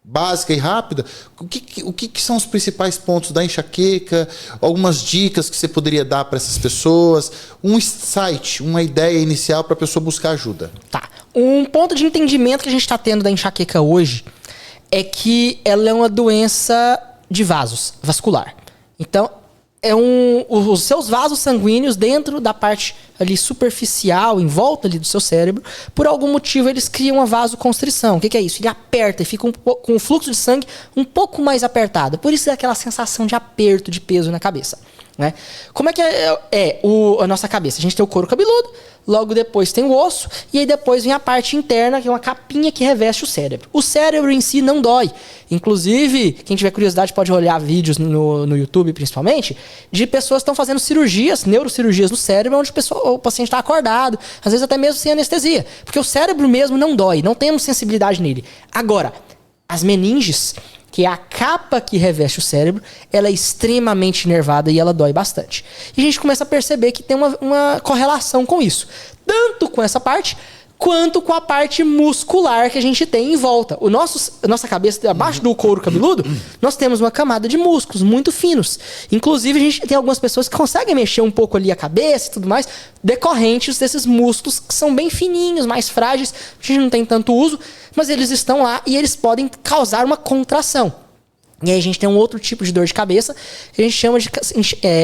básica e rápida, o que são os principais pontos da enxaqueca, algumas dicas que você poderia dar para essas pessoas, um insight, uma ideia inicial para a pessoa buscar ajuda. Tá. Um ponto de entendimento que a gente está tendo da enxaqueca hoje é que ela é uma doença de vasos, vascular. Então, os seus vasos sanguíneos dentro da parte ali superficial, em volta ali do seu cérebro, por algum motivo eles criam uma vasoconstrição. O que é isso? Ele aperta e fica com o fluxo de sangue um pouco mais apertado. Por isso é aquela sensação de aperto, de peso na cabeça. né? Como é que a nossa cabeça? A gente tem o couro cabeludo, logo depois tem o osso, e aí depois vem a parte interna, que é uma capinha que reveste o cérebro. O cérebro em si não dói. Inclusive, quem tiver curiosidade pode olhar vídeos no YouTube, principalmente, de pessoas que estão fazendo cirurgias, neurocirurgias no cérebro, onde o paciente está acordado, às vezes até mesmo sem anestesia. Porque o cérebro mesmo não dói, não temos sensibilidade nele. Agora, as meninges, que é a capa que reveste o cérebro, ela é extremamente nervada e ela dói bastante. E a gente começa a perceber que tem uma correlação com isso. Tanto com essa parte, quanto com a parte muscular que a gente tem em volta. A nossa cabeça, abaixo do couro cabeludo, nós temos uma camada de músculos muito finos. Inclusive, a gente tem algumas pessoas que conseguem mexer um pouco ali a cabeça e tudo mais, decorrentes desses músculos que são bem fininhos, mais frágeis. A gente não tem tanto uso, mas eles estão lá e eles podem causar uma contração. E aí a gente tem um outro tipo de dor de cabeça que a gente chama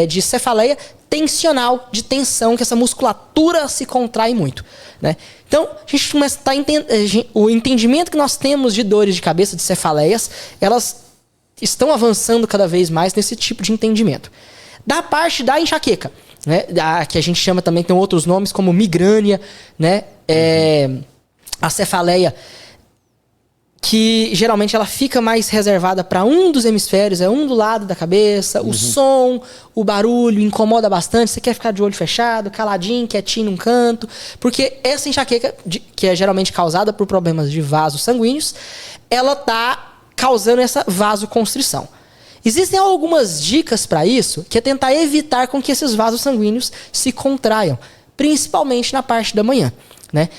de cefaleia tensional, de tensão, que essa musculatura se contrai muito, né? Então, a gente começa a o entendimento que nós temos de dores de cabeça, de cefaleias, elas estão avançando cada vez mais nesse tipo de entendimento. Da parte da enxaqueca, né? Que a gente chama também, tem outros nomes como migrânia, né? A cefaleia, que geralmente ela fica mais reservada para um dos hemisférios, é um do lado da cabeça, o som, o barulho incomoda bastante, você quer ficar de olho fechado, caladinho, quietinho num canto, porque essa enxaqueca, que é geralmente causada por problemas de vasos sanguíneos, ela tá causando essa vasoconstrição. Existem algumas dicas para isso, que é tentar evitar com que esses vasos sanguíneos se contraiam, principalmente na parte da manhã, né?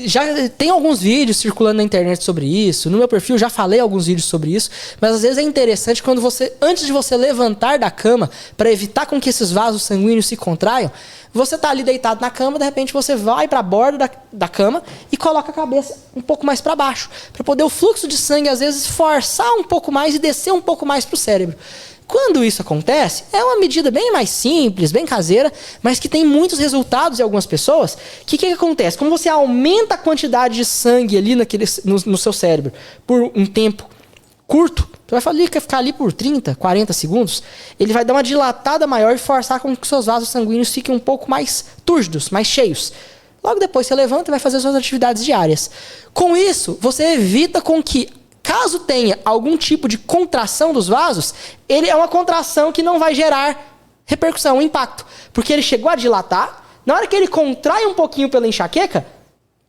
Já tem alguns vídeos circulando na internet sobre isso. No meu perfil já falei alguns vídeos sobre isso. Mas às vezes é interessante quando antes de você levantar da cama, para evitar com que esses vasos sanguíneos se contraiam, você tá ali deitado na cama, de repente você vai para a borda da cama e coloca a cabeça um pouco mais para baixo, para poder o fluxo de sangue às vezes forçar um pouco mais e descer um pouco mais para o cérebro. Quando isso acontece, é uma medida bem mais simples, bem caseira, mas que tem muitos resultados em algumas pessoas. Que acontece? Como você aumenta a quantidade de sangue ali no seu cérebro por um tempo curto, você vai ficar ali por 30, 40 segundos, ele vai dar uma dilatada maior e forçar com que seus vasos sanguíneos fiquem um pouco mais túrgidos, mais cheios. Logo depois você levanta e vai fazer suas atividades diárias. Com isso, você evita com que, caso tenha algum tipo de contração dos vasos, ele é uma contração que não vai gerar repercussão, impacto. Porque ele chegou a dilatar, na hora que ele contrai um pouquinho pela enxaqueca,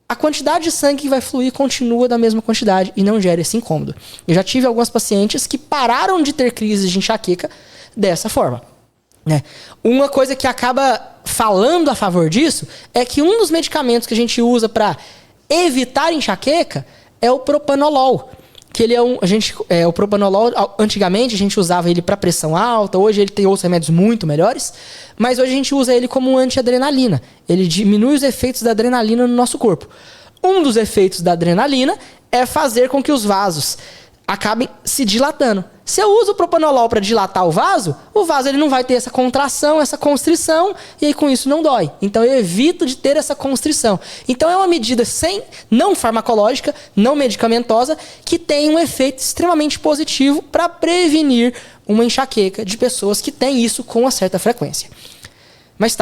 a quantidade de sangue que vai fluir continua da mesma quantidade e não gera esse incômodo. Eu já tive algumas pacientes que pararam de ter crises de enxaqueca dessa forma, né? Uma coisa que acaba falando a favor disso é que um dos medicamentos que a gente usa para evitar enxaqueca é o propanolol. Que ele o propanolol, antigamente a gente usava ele para pressão alta, hoje ele tem outros remédios muito melhores, mas hoje a gente usa ele como um antiadrenalina. Ele diminui os efeitos da adrenalina no nosso corpo. Um dos efeitos da adrenalina é fazer com que os vasos acabem se dilatando. Se eu uso o propanolol para dilatar o vaso ele não vai ter essa contração, essa constrição, e aí com isso não dói. Então eu evito de ter essa constrição. Então é uma medida não farmacológica, não medicamentosa, que tem um efeito extremamente positivo para prevenir uma enxaqueca de pessoas que têm isso com uma certa frequência. Mas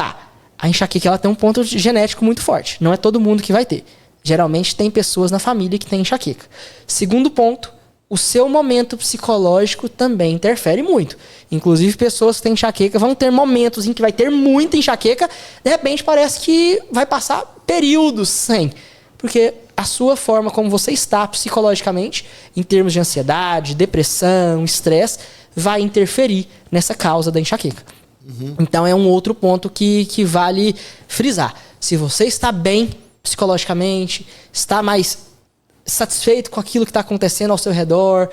a enxaqueca ela tem um ponto genético muito forte. Não é todo mundo que vai ter. Geralmente tem pessoas na família que têm enxaqueca. Segundo ponto, o seu momento psicológico também interfere muito. Inclusive, pessoas que têm enxaqueca vão ter momentos em que vai ter muita enxaqueca, de repente parece que vai passar períodos sem. Porque a sua forma como você está psicologicamente, em termos de ansiedade, depressão, estresse, vai interferir nessa causa da enxaqueca. Então é um outro ponto que vale frisar. Se você está bem psicologicamente, está mais satisfeito com aquilo que está acontecendo ao seu redor,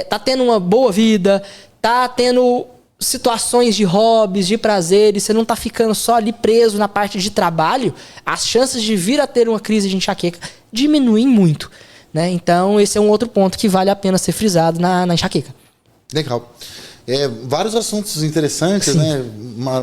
tá tendo uma boa vida, tá tendo situações de hobbies, de prazeres, você não tá ficando só ali preso na parte de trabalho, as chances de vir a ter uma crise de enxaqueca diminuem muito, né? Então esse é um outro ponto que vale a pena ser frisado na enxaqueca. Legal. Vários assuntos interessantes, né?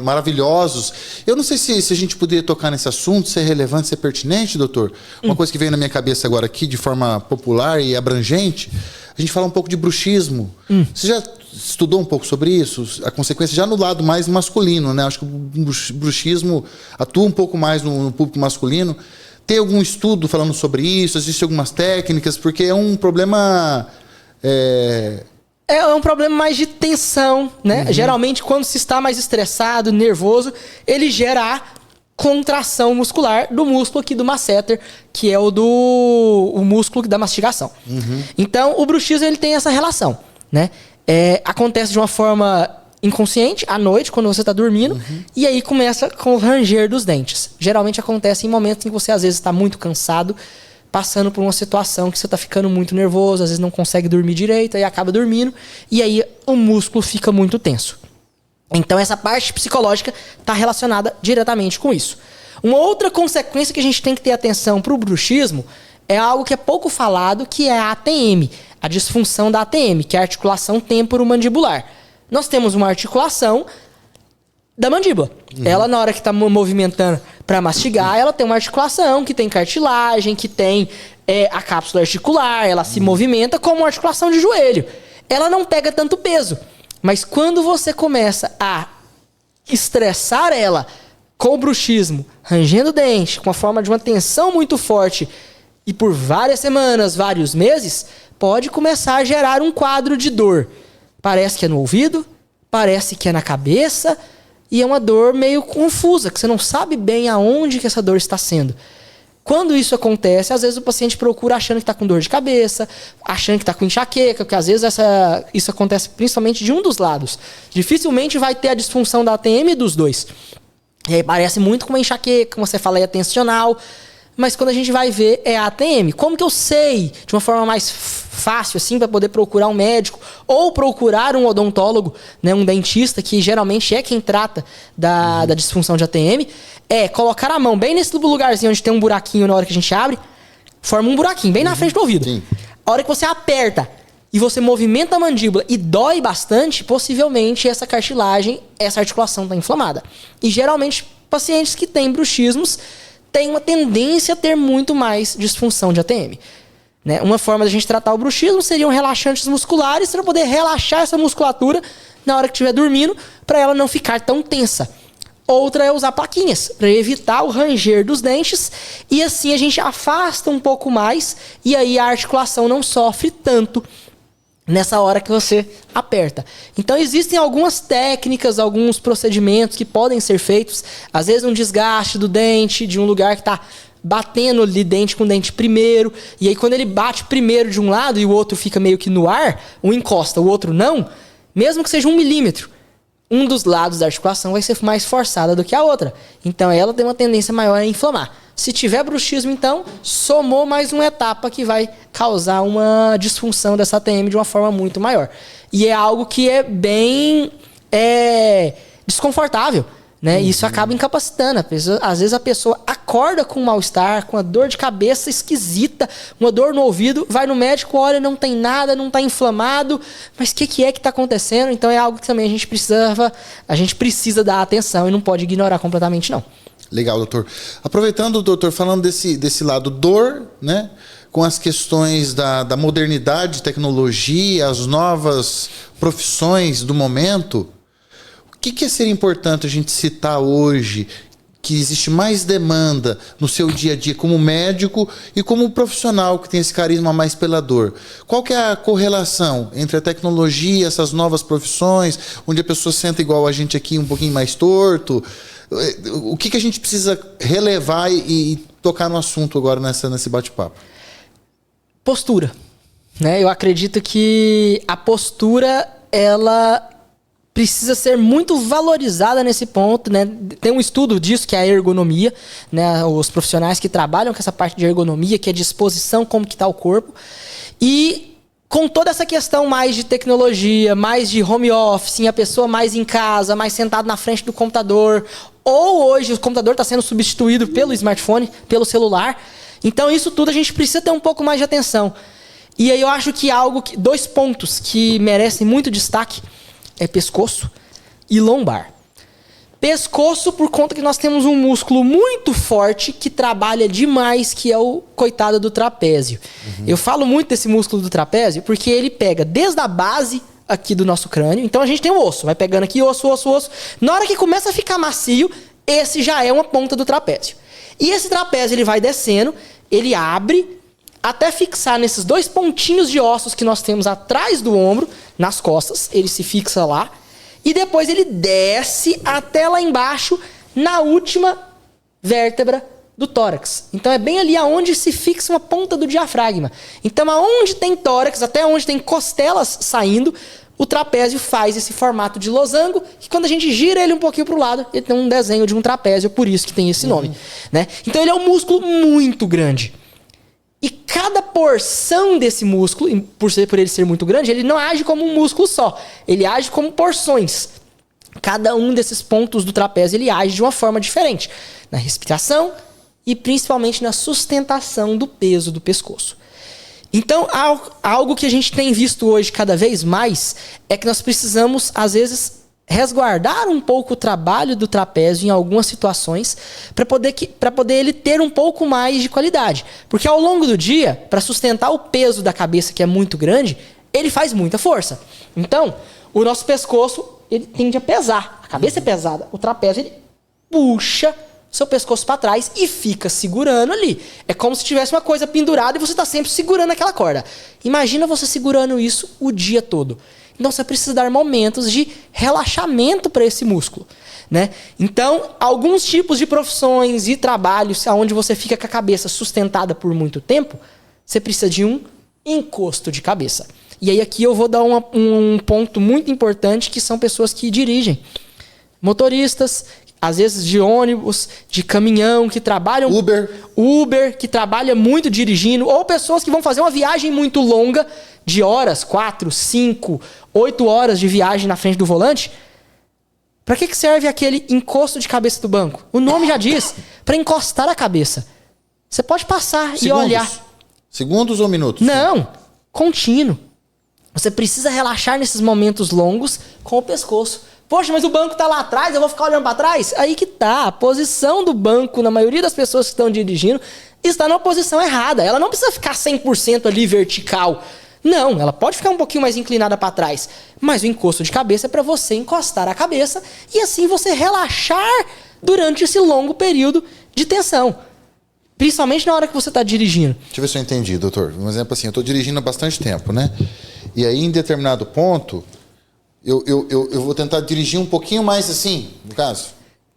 Maravilhosos. Eu não sei se a gente poderia tocar nesse assunto, se é relevante, se é pertinente, doutor. Uma coisa que veio na minha cabeça agora aqui, de forma popular e abrangente, a gente fala um pouco de bruxismo. Você já estudou um pouco sobre isso? A consequência já no lado mais masculino, né? Acho que o bruxismo atua um pouco mais no público masculino. Tem algum estudo falando sobre isso? Existem algumas técnicas? Porque é um problema... É um problema mais de tensão, né? Geralmente, quando se está mais estressado, nervoso, ele gera a contração muscular do músculo aqui do masseter, que é o músculo da mastigação. Então, o bruxismo ele tem essa relação, né? Acontece de uma forma inconsciente, à noite, quando você está dormindo, e aí começa com o ranger dos dentes. Geralmente acontece em momentos em que você, às vezes, está muito cansado, passando por uma situação que você está ficando muito nervoso, às vezes não consegue dormir direito, aí acaba dormindo, e aí o músculo fica muito tenso. Então essa parte psicológica está relacionada diretamente com isso. Uma outra consequência que a gente tem que ter atenção para o bruxismo é algo que é pouco falado, que é a ATM, a disfunção da ATM, que é a articulação temporomandibular. Nós temos uma articulação da mandíbula. Ela, na hora que está movimentando para mastigar, ela tem uma articulação que tem cartilagem, que tem a cápsula articular, ela se movimenta como uma articulação de joelho. Ela não pega tanto peso. Mas quando você começa a estressar ela com o bruxismo, rangendo o dente, com a forma de uma tensão muito forte, e por várias semanas, vários meses, pode começar a gerar um quadro de dor. Parece que é no ouvido, parece que é na cabeça, e é uma dor meio confusa, que você não sabe bem aonde que essa dor está sendo. Quando isso acontece, às vezes o paciente procura achando que está com dor de cabeça, achando que está com enxaqueca, porque às vezes isso acontece principalmente de um dos lados. Dificilmente vai ter a disfunção da ATM dos dois. E aí parece muito com uma enxaqueca, como você fala, é tensional. Mas quando a gente vai ver, é a ATM. Como que eu sei, de uma forma mais fácil, assim, para poder procurar um médico ou procurar um odontólogo, né, um dentista, que geralmente é quem trata da disfunção de ATM, é colocar a mão bem nesse lugarzinho onde tem um buraquinho na hora que a gente abre, forma um buraquinho bem na frente do ouvido. Sim. A hora que você aperta e você movimenta a mandíbula e dói bastante, possivelmente essa cartilagem, essa articulação está inflamada. E geralmente pacientes que têm bruxismos têm uma tendência a ter muito mais disfunção de ATM. Né? Uma forma da gente tratar o bruxismo seriam relaxantes musculares para poder relaxar essa musculatura na hora que estiver dormindo, para ela não ficar tão tensa. Outra é usar plaquinhas, para evitar o ranger dos dentes, e assim a gente afasta um pouco mais, e aí a articulação não sofre tanto nessa hora que você aperta. Então existem algumas técnicas, alguns procedimentos que podem ser feitos, às vezes um desgaste do dente, de um lugar que está batendo ali dente com dente primeiro, e aí quando ele bate primeiro de um lado e o outro fica meio que no ar, um encosta, o outro não, mesmo que seja 1 milímetro, um dos lados da articulação vai ser mais forçada do que a outra. Então ela tem uma tendência maior a inflamar. Se tiver bruxismo, então, somou mais uma etapa que vai causar uma disfunção dessa ATM de uma forma muito maior. E é algo que é bem desconfortável, né? Isso acaba incapacitando. Às vezes a pessoa acorda com um mal-estar, com uma dor de cabeça esquisita, uma dor no ouvido, vai no médico, olha, não tem nada, não está inflamado, mas o que é que está acontecendo? Então é algo que também a gente precisa dar atenção e não pode ignorar completamente, não. Legal, doutor. Aproveitando, doutor, falando desse lado dor, né? Com as questões da modernidade, tecnologia, as novas profissões do momento, o que seria importante a gente citar hoje, que existe mais demanda no seu dia a dia como médico e como profissional que tem esse carisma mais pela dor? Qual que é a correlação entre a tecnologia, essas novas profissões, onde a pessoa senta igual a gente aqui, um pouquinho mais torto? O que a gente precisa relevar e tocar no assunto agora nesse bate-papo? Postura. Né? Eu acredito que a postura, ela precisa ser muito valorizada nesse ponto, né? Tem um estudo disso, que é a ergonomia, né? Os profissionais que trabalham com essa parte de ergonomia, que é disposição, como que está o corpo. E com toda essa questão mais de tecnologia, mais de home office, a pessoa mais em casa, mais sentado na frente do computador, ou hoje o computador está sendo substituído pelo smartphone, pelo celular. Então isso tudo a gente precisa ter um pouco mais de atenção. E aí eu acho que dois pontos que merecem muito destaque é pescoço e lombar. Pescoço, por conta que nós temos um músculo muito forte que trabalha demais, que é o coitado do trapézio. Eu falo muito desse músculo do trapézio porque ele pega desde a base aqui do nosso crânio. Então a gente tem o osso, vai pegando aqui osso. Na hora que começa a ficar macio, esse já é uma ponta do trapézio. E esse trapézio ele vai descendo, ele abre até fixar nesses 2 pontinhos de ossos que nós temos atrás do ombro, nas costas, ele se fixa lá. E depois ele desce até lá embaixo, na última vértebra do tórax. Então é bem ali aonde se fixa uma ponta do diafragma. Então aonde tem tórax, até onde tem costelas saindo, o trapézio faz esse formato de losango, que quando a gente gira ele um pouquinho para o lado, ele tem um desenho de um trapézio, por isso que tem esse nome. Né? Então ele é um músculo muito grande. E cada porção desse músculo, por ele ser muito grande, ele não age como um músculo só. Ele age como porções. Cada um desses pontos do trapézio, ele age de uma forma diferente. Na respiração e principalmente na sustentação do peso do pescoço. Então, algo que a gente tem visto hoje cada vez mais é que nós precisamos, às vezes, resguardar um pouco o trabalho do trapézio em algumas situações para poder ele ter um pouco mais de qualidade. Porque ao longo do dia, para sustentar o peso da cabeça, que é muito grande, ele faz muita força. Então, o nosso pescoço, ele tende a pesar. A cabeça é pesada. O trapézio, ele puxa seu pescoço para trás e fica segurando ali. É como se tivesse uma coisa pendurada e você está sempre segurando aquela corda. Imagina você segurando isso o dia todo. Então você precisa dar momentos de relaxamento para esse músculo, né? Então, alguns tipos de profissões e trabalhos onde você fica com a cabeça sustentada por muito tempo, você precisa de um encosto de cabeça. E aí aqui eu vou dar um ponto muito importante, que são pessoas que dirigem. Motoristas, às vezes de ônibus, de caminhão, que trabalham... Uber, que trabalha muito dirigindo, ou pessoas que vão fazer uma viagem muito longa, de horas, 4, 5, 8 horas de viagem na frente do volante. Para que serve aquele encosto de cabeça do banco? O nome já diz, para encostar a cabeça. Você pode passar e olhar. Segundos ou minutos? Não, contínuo. Você precisa relaxar nesses momentos longos com o pescoço. Poxa, mas o banco tá lá atrás, eu vou ficar olhando para trás? Aí que tá. A posição do banco, na maioria das pessoas que estão dirigindo, está numa posição errada. Ela não precisa ficar 100% ali vertical. Não, ela pode ficar um pouquinho mais inclinada para trás. Mas o encosto de cabeça é para você encostar a cabeça e assim você relaxar durante esse longo período de tensão. Principalmente na hora que você está dirigindo. Deixa eu ver se eu entendi, doutor. Um exemplo assim, eu estou dirigindo há bastante tempo, né? E aí, em determinado ponto, eu vou tentar dirigir um pouquinho mais assim, no caso.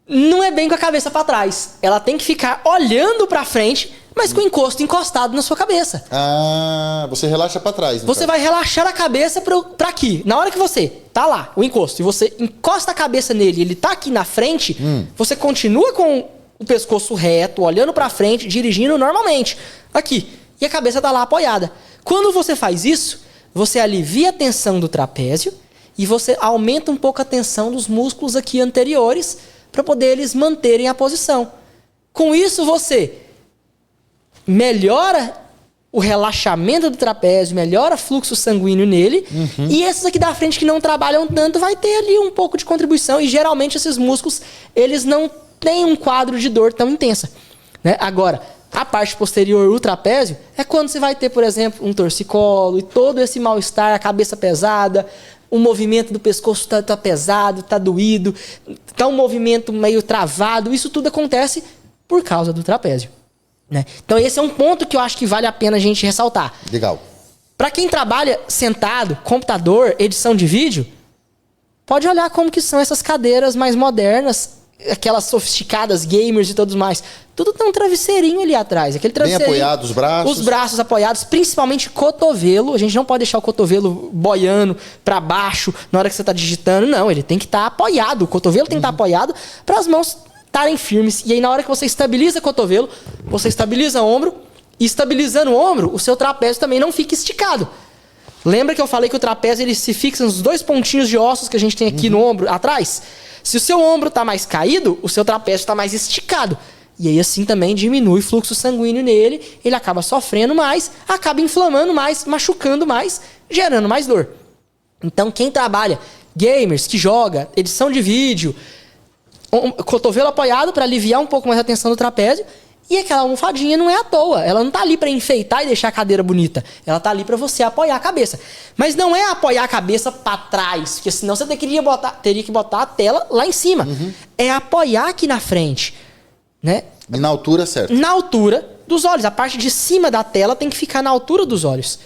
Não é bem com a cabeça para trás. Ela tem que ficar olhando para frente, mas com o encosto encostado na sua cabeça. Ah, você relaxa para trás. Você vai relaxar a cabeça para aqui. Na hora que você tá lá, o encosto, e você encosta a cabeça nele, ele tá aqui na frente, você continua com o pescoço reto, olhando para frente, dirigindo normalmente. Aqui. E a cabeça tá lá apoiada. Quando você faz isso, você alivia a tensão do trapézio e você aumenta um pouco a tensão dos músculos aqui anteriores para poder eles manterem a posição. Com isso, você melhora o relaxamento do trapézio, melhora o fluxo sanguíneo nele, e esses aqui da frente que não trabalham tanto vai ter ali um pouco de contribuição, e geralmente esses músculos, eles não têm um quadro de dor tão intensa, né? Agora, a parte posterior, o trapézio, é quando você vai ter, por exemplo, um torcicolo e todo esse mal-estar, a cabeça pesada, o movimento do pescoço tá pesado, tá doído, tá um movimento meio travado, isso tudo acontece por causa do trapézio, né? Então esse é um ponto que eu acho que vale a pena a gente ressaltar. Legal. Para quem trabalha sentado, computador, edição de vídeo, pode olhar como que são essas cadeiras mais modernas, aquelas sofisticadas, gamers e todos mais. Tudo tem um travesseirinho ali atrás. Aquele travesseirinho, bem apoiado, os braços. Os braços apoiados, principalmente cotovelo. A gente não pode deixar o cotovelo boiando para baixo na hora que você está digitando. Não, ele tem que estar apoiado. O cotovelo tem que estar apoiado para as mãos estarem firmes. E aí na hora que você estabiliza o cotovelo, você estabiliza o ombro. E estabilizando o ombro, o seu trapézio também não fica esticado. Lembra que eu falei que o trapézio ele se fixa nos 2 pontinhos de ossos que a gente tem aqui no ombro atrás? Se o seu ombro está mais caído, o seu trapézio está mais esticado. E aí assim também diminui o fluxo sanguíneo nele, ele acaba sofrendo mais, acaba inflamando mais, machucando mais, gerando mais dor. Então quem trabalha, gamers, que joga, edição de vídeo, cotovelo apoiado para aliviar um pouco mais a tensão do trapézio. E aquela almofadinha não é à toa. Ela não tá ali para enfeitar e deixar a cadeira bonita. Ela tá ali para você apoiar a cabeça. Mas não é apoiar a cabeça para trás, porque senão você teria que botar a tela lá em cima. É apoiar aqui na frente, né? E na altura certa. Na altura dos olhos. A parte de cima da tela tem que ficar na altura dos olhos.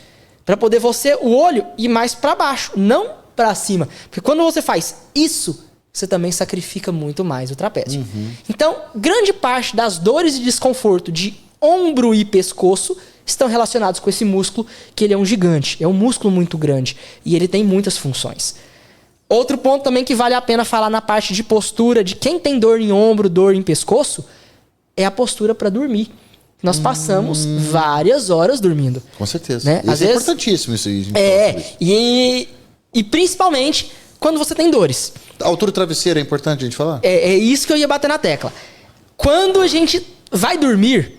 Para poder o olho ir mais para baixo, não para cima. Porque quando você faz isso, você também sacrifica muito mais o trapézio. Então, grande parte das dores e desconforto de ombro e pescoço estão relacionados com esse músculo, que ele é um gigante. É um músculo muito grande. E ele tem muitas funções. Outro ponto também que vale a pena falar na parte de postura, de quem tem dor em ombro, dor em pescoço, é a postura para dormir. Nós passamos várias horas dormindo. Com certeza. Né? Às vezes, importantíssimo isso aí. E principalmente quando você tem dores. A altura do travesseiro é importante a gente falar? É isso que eu ia bater na tecla. Quando a gente vai dormir,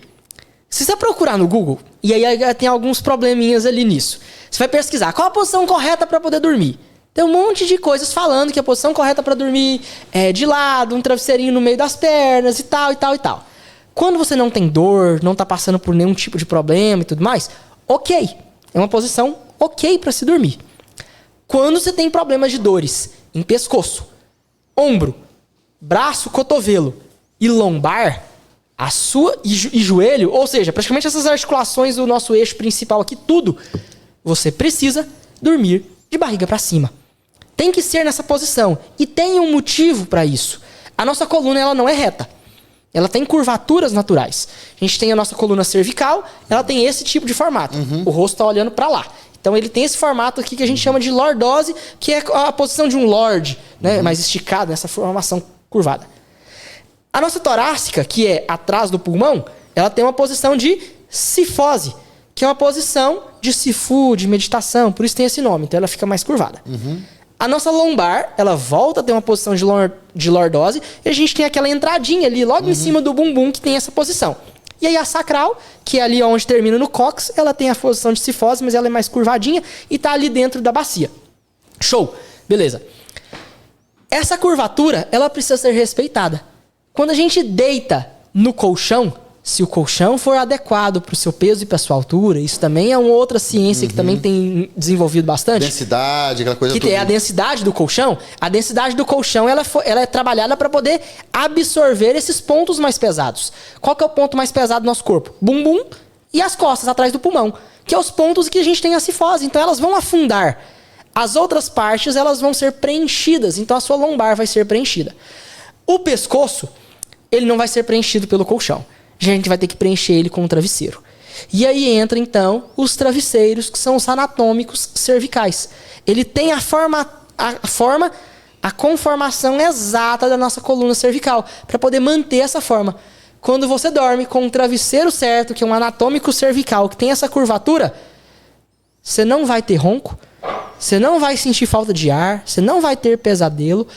se você procurar no Google, e aí tem alguns probleminhas ali nisso. Você vai pesquisar qual a posição correta para poder dormir. Tem um monte de coisas falando que a posição correta para dormir é de lado, um travesseirinho no meio das pernas e tal, e tal, e tal. Quando você não tem dor, não tá passando por nenhum tipo de problema e tudo mais, ok. É uma posição ok para se dormir. Quando você tem problemas de dores em pescoço, ombro, braço, cotovelo e lombar, e joelho, ou seja, praticamente essas articulações do nosso eixo principal aqui, tudo, você precisa dormir de barriga para cima. Tem que ser nessa posição. E tem um motivo para isso. A nossa coluna ela não é reta. Ela tem curvaturas naturais. A gente tem a nossa coluna cervical, ela tem esse tipo de formato. O rosto está olhando para lá. Então ele tem esse formato aqui que a gente chama de lordose, que é a posição de um lorde, né? Mais esticado, nessa formação curvada. A nossa torácica, que é atrás do pulmão, ela tem uma posição de cifose, que é uma posição de sifu, de meditação, por isso tem esse nome, então ela fica mais curvada. A nossa lombar, ela volta a ter uma posição de lordose, e a gente tem aquela entradinha ali, logo em cima do bumbum, que tem essa posição. E aí a sacral, que é ali onde termina no cóccix, ela tem a posição de cifose, mas ela é mais curvadinha e tá ali dentro da bacia. Show! Beleza. Essa curvatura, ela precisa ser respeitada. Quando a gente deita no colchão, se o colchão for adequado para o seu peso e para a sua altura, isso também é uma outra ciência que também tem desenvolvido bastante. Densidade, aquela coisa que é a densidade do colchão. A densidade do colchão ela é trabalhada para poder absorver esses pontos mais pesados. Qual que é o ponto mais pesado do nosso corpo? Bumbum e as costas, atrás do pulmão. Que é os pontos que a gente tem a cifose. Então elas vão afundar. As outras partes elas vão ser preenchidas. Então a sua lombar vai ser preenchida. O pescoço, ele não vai ser preenchido pelo colchão. A gente vai ter que preencher ele com um travesseiro. E aí entra, então, os travesseiros, que são os anatômicos cervicais. Ele tem a conformação exata da nossa coluna cervical, para poder manter essa forma. Quando você dorme com um travesseiro certo, que é um anatômico cervical, que tem essa curvatura, você não vai ter ronco, você não vai sentir falta de ar, você não vai ter pesadelo,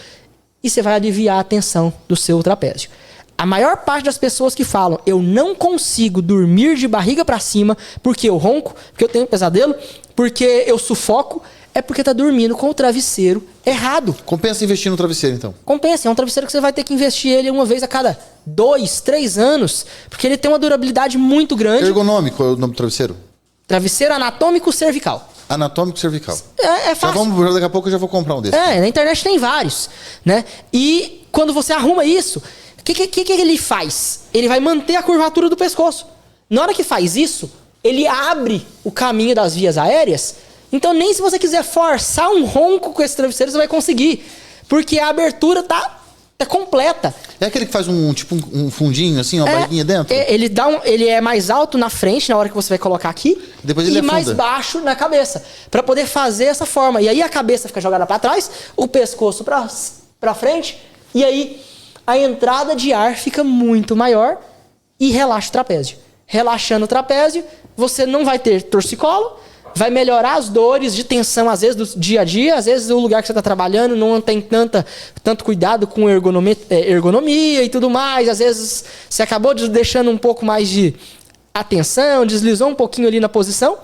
e você vai aliviar a tensão do seu trapézio. A maior parte das pessoas que falam eu não consigo dormir de barriga para cima porque eu ronco, porque eu tenho pesadelo, porque eu sufoco, é porque tá dormindo com o travesseiro errado. Compensa investir no travesseiro, então? Compensa. É um travesseiro que você vai ter que investir ele uma vez a cada 2, 3 anos, porque ele tem uma durabilidade muito grande. Ergonômico é o nome do travesseiro? Travesseiro anatômico cervical. Anatômico cervical. É fácil. Daqui a pouco eu já vou comprar um desses. Na internet tem vários, né? E quando você arruma isso, o que ele faz? Ele vai manter a curvatura do pescoço. Na hora que faz isso, ele abre o caminho das vias aéreas. Então nem se você quiser forçar um ronco com esse travesseiro, você vai conseguir. Porque a abertura tá completa. É aquele que faz um fundinho, assim, uma barriguinha dentro? Ele é mais alto na frente, na hora que você vai colocar aqui. Depois ele e mais baixo na cabeça. Para poder fazer essa forma. E aí a cabeça fica jogada para trás, o pescoço para frente. E aí a entrada de ar fica muito maior e relaxa o trapézio. Relaxando o trapézio, você não vai ter torcicolo, vai melhorar as dores de tensão, às vezes, do dia a dia. Às vezes, o lugar que você está trabalhando não tem tanto cuidado com ergonomia e tudo mais. Às vezes, você acabou deixando um pouco mais de atenção, deslizou um pouquinho ali na posição.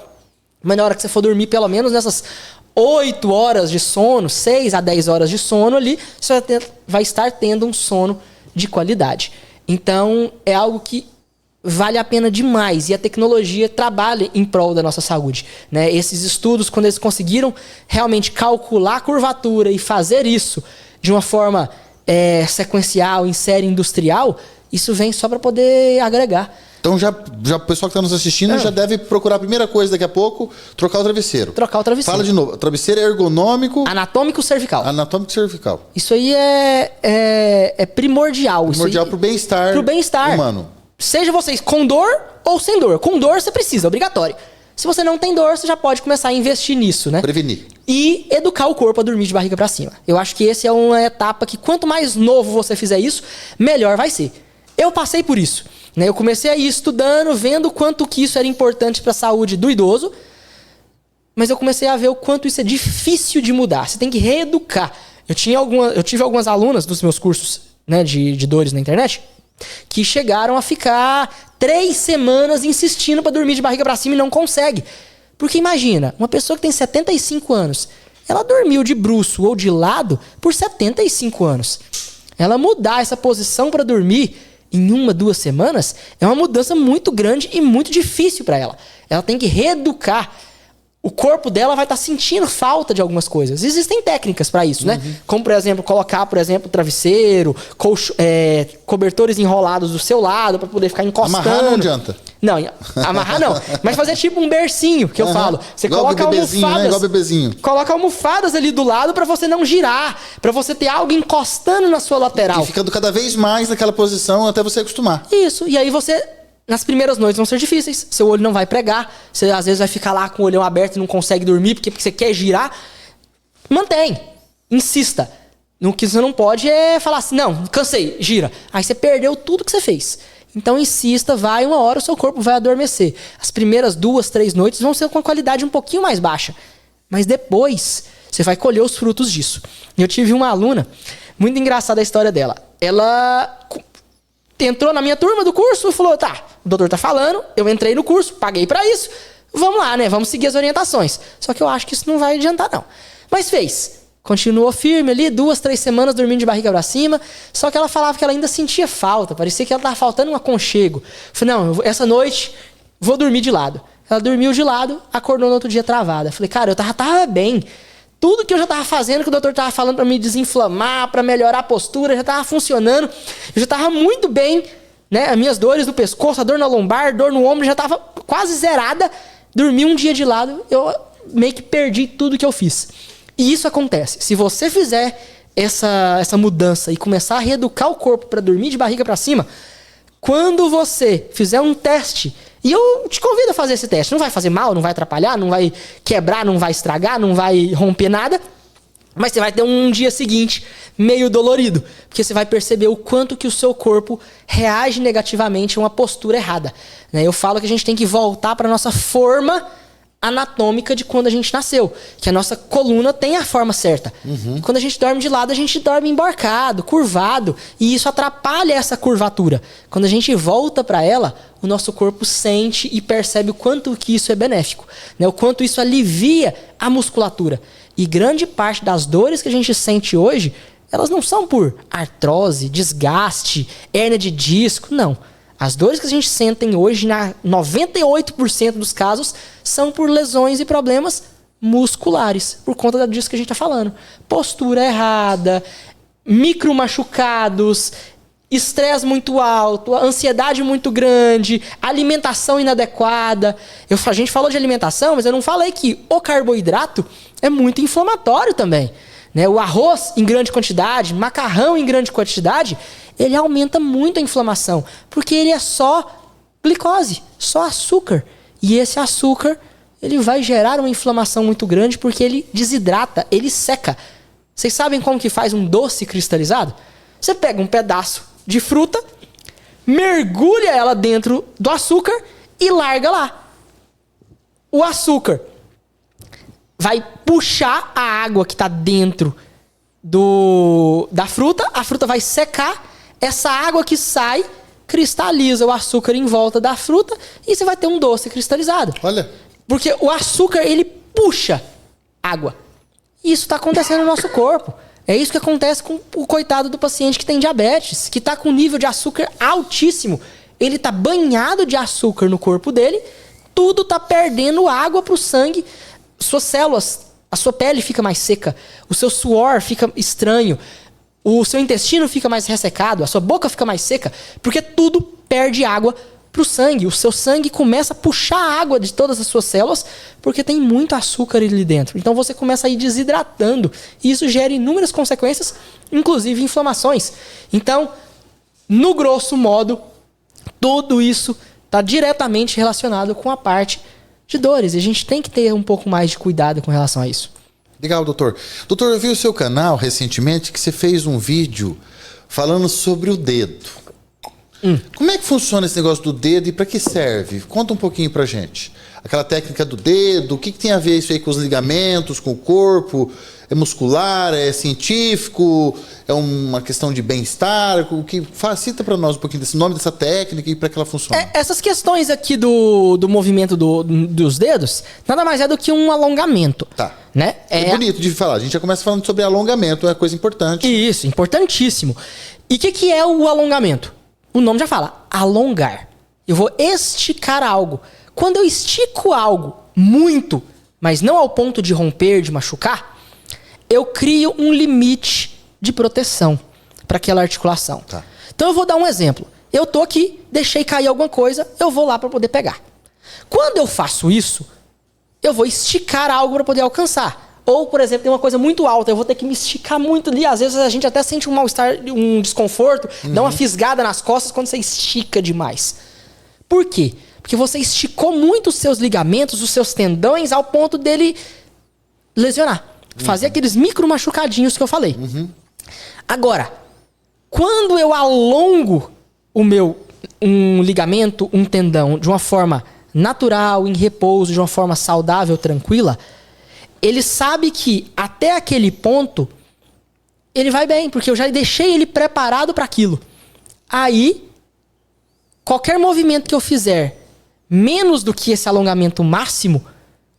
Mas na hora que você for dormir, pelo menos nessas 8 horas de sono, 6 a 10 horas de sono ali, você vai estar tendo um sono de qualidade. Então, é algo que vale a pena demais. E a tecnologia trabalha em prol da nossa saúde, né? Esses estudos, quando eles conseguiram realmente calcular a curvatura e fazer isso de uma forma sequencial, em série industrial, isso vem só para poder agregar. Então já o pessoal que está nos assistindo já deve procurar a primeira coisa daqui a pouco, trocar o travesseiro. Trocar o travesseiro. Fala de novo. Travesseiro é ergonômico. Anatômico cervical. Anatômico cervical. Isso aí é primordial. Primordial para o bem-estar humano. Seja vocês com dor ou sem dor. Com dor você precisa, obrigatório. Se você não tem dor, você já pode começar a investir nisso, né? Prevenir. E educar o corpo a dormir de barriga para cima. Eu acho que essa é uma etapa que quanto mais novo você fizer isso, melhor vai ser. Eu passei por isso, né? Eu comecei a ir estudando, vendo o quanto que isso era importante para a saúde do idoso, mas eu comecei a ver o quanto isso é difícil de mudar. Você tem que reeducar. Eu tive algumas alunas dos meus cursos, né, de dores na internet, que chegaram a ficar 3 semanas insistindo para dormir de barriga para cima e não consegue. Porque imagina, uma pessoa que tem 75 anos, ela dormiu de bruço ou de lado por 75 anos. Ela mudar essa posição para dormir em 1, 2 semanas é uma mudança muito grande e muito difícil para ela. Ela tem que reeducar. O corpo dela vai estar sentindo falta de algumas coisas. Existem técnicas para isso, né? Como, por exemplo, colocar, travesseiro, cobertores enrolados do seu lado para poder ficar encostando. Amarrar não adianta. Não, amarrar não. Mas fazer tipo um bercinho, que eu falo. Você igual coloca almofadas. Né? Igual bebezinho. Coloca almofadas ali do lado para você não girar, para você ter algo encostando na sua lateral. E ficando cada vez mais naquela posição até você acostumar. Isso. E aí você... Nas primeiras noites vão ser difíceis, seu olho não vai pregar, você às vezes vai ficar lá com o olhão aberto e não consegue dormir porque você quer girar. Mantém, insista. O que você não pode é falar assim, não, cansei, gira. Aí você perdeu tudo que você fez. Então insista, vai, uma hora o seu corpo vai adormecer. As primeiras 2, 3 noites vão ser com a qualidade um pouquinho mais baixa. Mas depois você vai colher os frutos disso. Eu tive uma aluna, muito engraçada a história dela. Ela... entrou na minha turma do curso e falou, tá, o doutor tá falando, eu entrei no curso, paguei pra isso, vamos lá, né, vamos seguir as orientações. Só que eu acho que isso não vai adiantar, não. Mas fez. Continuou firme ali, 2, 3 semanas dormindo de barriga pra cima, só que ela falava que ela ainda sentia falta, parecia que ela tava faltando um aconchego. Falei, não, essa noite vou dormir de lado. Ela dormiu de lado, acordou no outro dia travada. Falei, cara, eu tava bem. Tudo que eu já tava fazendo, que o doutor tava falando pra me desinflamar, pra melhorar a postura, já tava funcionando. Eu já tava muito bem, né? As minhas dores do pescoço, a dor na lombar, dor no ombro, já tava quase zerada. Dormi um dia de lado, eu meio que perdi tudo que eu fiz. E isso acontece. Se você fizer essa mudança e começar a reeducar o corpo pra dormir de barriga pra cima, quando você fizer um teste... E eu te convido a fazer esse teste. Não vai fazer mal, não vai atrapalhar, não vai quebrar, não vai estragar, não vai romper nada. Mas você vai ter um dia seguinte meio dolorido. Porque você vai perceber o quanto que o seu corpo reage negativamente a uma postura errada. Eu falo que a gente tem que voltar para a nossa forma anatômica de quando a gente nasceu. Que a nossa coluna tem a forma certa. E quando a gente dorme de lado, a gente dorme embarcado, curvado. E isso atrapalha essa curvatura. Quando a gente volta para ela, o nosso corpo sente e percebe o quanto que isso é benéfico. O quanto isso alivia a musculatura. E grande parte das dores que a gente sente hoje, elas não são por artrose, desgaste, hérnia de disco, não. As dores que a gente sente hoje, na 98% dos casos, são por lesões e problemas musculares, por conta disso que a gente está falando. Postura errada, micro machucados, estresse muito alto, ansiedade muito grande, alimentação inadequada. A gente falou de alimentação, mas eu não falei que o carboidrato é muito inflamatório também. O arroz em grande quantidade, macarrão em grande quantidade, ele aumenta muito a inflamação, porque ele é só glicose, só açúcar. E esse açúcar, ele vai gerar uma inflamação muito grande porque ele desidrata, ele seca. Vocês sabem como que faz um doce cristalizado? Você pega um pedaço de fruta, mergulha ela dentro do açúcar e larga lá. O açúcar vai puxar a água que está dentro da fruta, a fruta vai secar, essa água que sai cristaliza o açúcar em volta da fruta e você vai ter um doce cristalizado. Olha. Porque o açúcar, ele puxa água. E isso está acontecendo no nosso corpo. É isso que acontece com o coitado do paciente que tem diabetes, que está com nível de açúcar altíssimo. Ele está banhado de açúcar no corpo dele, tudo está perdendo água para o sangue, suas células, a sua pele fica mais seca, o seu suor fica estranho, o seu intestino fica mais ressecado, a sua boca fica mais seca, porque tudo perde água para o sangue. O seu sangue começa a puxar a água de todas as suas células, porque tem muito açúcar ali dentro. Então você começa a ir desidratando, e isso gera inúmeras consequências, inclusive inflamações. Então, no grosso modo, tudo isso está diretamente relacionado com a parte de dores. E a gente tem que ter um pouco mais de cuidado com relação a isso. Legal, doutor. Doutor, eu vi o seu canal recentemente que você fez um vídeo falando sobre o dedo. Como é que funciona esse negócio do dedo e para que serve? Conta um pouquinho pra gente. Aquela técnica do dedo, o que tem a ver isso aí com os ligamentos, com o corpo? É muscular, é científico, é uma questão de bem-estar? O que cita para nós um pouquinho desse nome dessa técnica e para que ela funciona? Essas questões aqui do movimento dos dedos, nada mais é do que um alongamento. Tá. Né? É bonito de falar. A gente já começa falando sobre alongamento, é uma coisa importante. Isso, importantíssimo. E o que é o alongamento? O nome já fala, alongar. Eu vou esticar algo. Quando eu estico algo muito, mas não ao ponto de romper, de machucar, eu crio um limite de proteção para aquela articulação. Tá. Então eu vou dar um exemplo. Eu tô aqui, deixei cair alguma coisa, eu vou lá para poder pegar. Quando eu faço isso, eu vou esticar algo para poder alcançar. Ou, por exemplo, tem uma coisa muito alta, eu vou ter que me esticar muito ali. Às vezes a gente até sente um mal-estar, um desconforto, dá uma fisgada nas costas quando você estica demais. Por quê? Porque você esticou muito os seus ligamentos, os seus tendões, ao ponto dele lesionar. Fazer aqueles micro machucadinhos que eu falei. Agora, quando eu alongo um ligamento, um tendão, de uma forma natural, em repouso, de uma forma saudável, tranquila, ele sabe que até aquele ponto ele vai bem, porque eu já deixei ele preparado para aquilo. Aí, qualquer movimento que eu fizer menos do que esse alongamento máximo,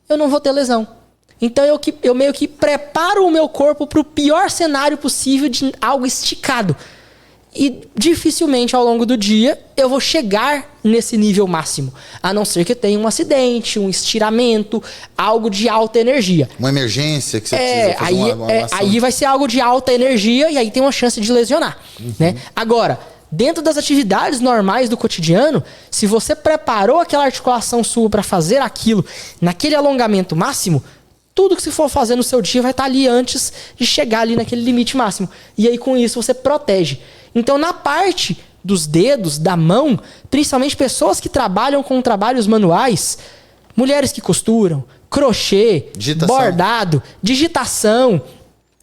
eu não vou ter lesão. Então eu meio que preparo o meu corpo para o pior cenário possível de algo esticado. E dificilmente ao longo do dia eu vou chegar nesse nível máximo. A não ser que eu tenha um acidente, um estiramento, algo de alta energia. Uma emergência que você precisa fazer uma ação. Aí vai ser algo de alta energia e aí tem uma chance de lesionar. Né? Agora, dentro das atividades normais do cotidiano, se você preparou aquela articulação sua para fazer aquilo naquele alongamento máximo, tudo que você for fazer no seu dia vai estar ali antes de chegar ali naquele limite máximo. E aí com isso você protege. Então na parte dos dedos, da mão, principalmente pessoas que trabalham com trabalhos manuais, mulheres que costuram, crochê, bordado, digitação,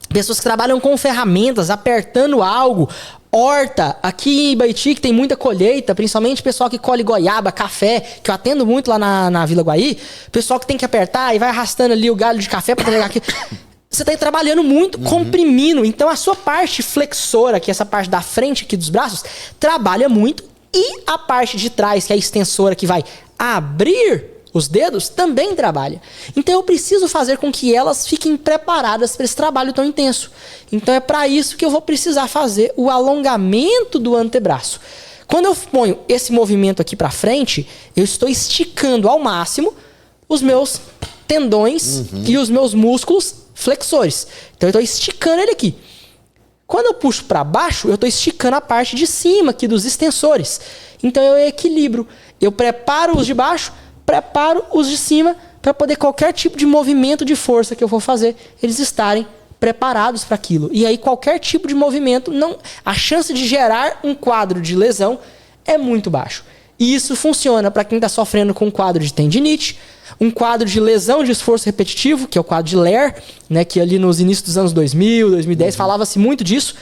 pessoas que trabalham com ferramentas, apertando algo, horta, aqui em Ibaiti que tem muita colheita, principalmente pessoal que colhe goiaba, café, que eu atendo muito lá na Vila Guaí, pessoal que tem que apertar e vai arrastando ali o galho de café para pegar aqui. Você está trabalhando muito, comprimindo. Então a sua parte flexora, que é essa parte da frente aqui dos braços, trabalha muito. E a parte de trás, que é a extensora, que vai abrir os dedos, também trabalha. Então eu preciso fazer com que elas fiquem preparadas para esse trabalho tão intenso. Então é para isso que eu vou precisar fazer o alongamento do antebraço. Quando eu ponho esse movimento aqui para frente, eu estou esticando ao máximo os meus tendões e os meus músculos flexores. Então eu estou esticando ele aqui. Quando eu puxo para baixo, eu estou esticando a parte de cima aqui dos extensores. Então eu equilibro. Eu preparo os de baixo, preparo os de cima para poder qualquer tipo de movimento de força que eu for fazer, eles estarem preparados para aquilo. E aí qualquer tipo de movimento, a chance de gerar um quadro de lesão é muito baixo. E isso funciona para quem está sofrendo com um quadro de tendinite, um quadro de lesão de esforço repetitivo, que é o quadro de Lehr, né, que ali nos inícios dos anos 2000, 2010, falava-se muito disso,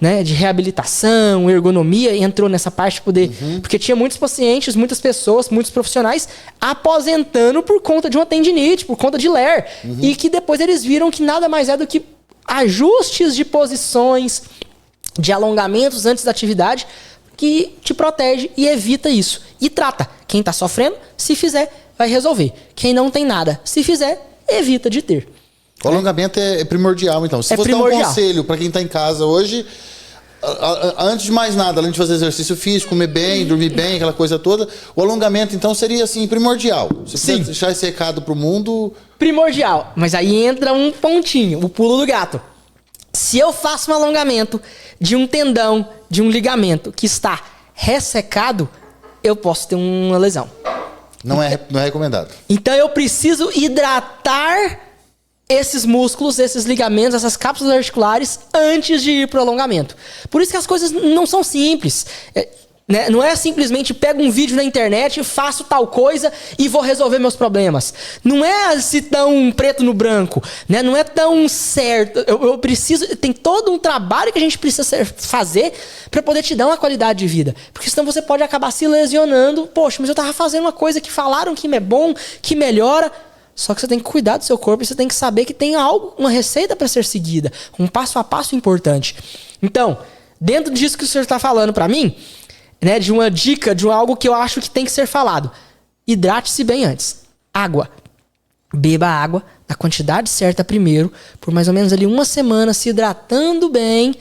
né, de reabilitação, ergonomia, entrou nessa parte de poder... Porque tinha muitos pacientes, muitas pessoas, muitos profissionais aposentando por conta de uma tendinite, por conta de Lehr. E que depois eles viram que nada mais é do que ajustes de posições, de alongamentos antes da atividade, que te protege e evita isso. E trata. Quem está sofrendo, se fizer, vai resolver. Quem não tem nada, se fizer, evita de ter. O alongamento é primordial, então. Se É você dá um primordial. conselho para quem está em casa hoje, antes de mais nada, além de fazer exercício físico, comer bem, dormir bem, aquela coisa toda, o alongamento, então, seria, assim, primordial. Se você quiser deixar esse recado pro mundo... Primordial. Mas aí entra um pontinho, o pulo do gato. Se eu faço um alongamento de um tendão, de um ligamento que está ressecado, eu posso ter uma lesão. Não é recomendado. Então eu preciso hidratar esses músculos, esses ligamentos, essas cápsulas articulares antes de ir para o alongamento. Por isso que as coisas não são simples. Né? Não é simplesmente pego um vídeo na internet, faço tal coisa e vou resolver meus problemas. Não é assim tão preto no branco, né? Não é tão certo. Eu preciso... Tem todo um trabalho que a gente precisa fazer para poder te dar uma qualidade de vida. Porque senão você pode acabar se lesionando. Poxa, mas eu tava fazendo uma coisa que falaram que é bom, que melhora. Só que você tem que cuidar do seu corpo e você tem que saber que tem algo, uma receita para ser seguida. Um passo a passo importante. Então, dentro disso que o senhor está falando para mim... Né, de uma dica, de algo que eu acho que tem que ser falado. Hidrate-se bem antes. Água. Beba água na quantidade certa primeiro, por mais ou menos ali uma semana, se hidratando bem,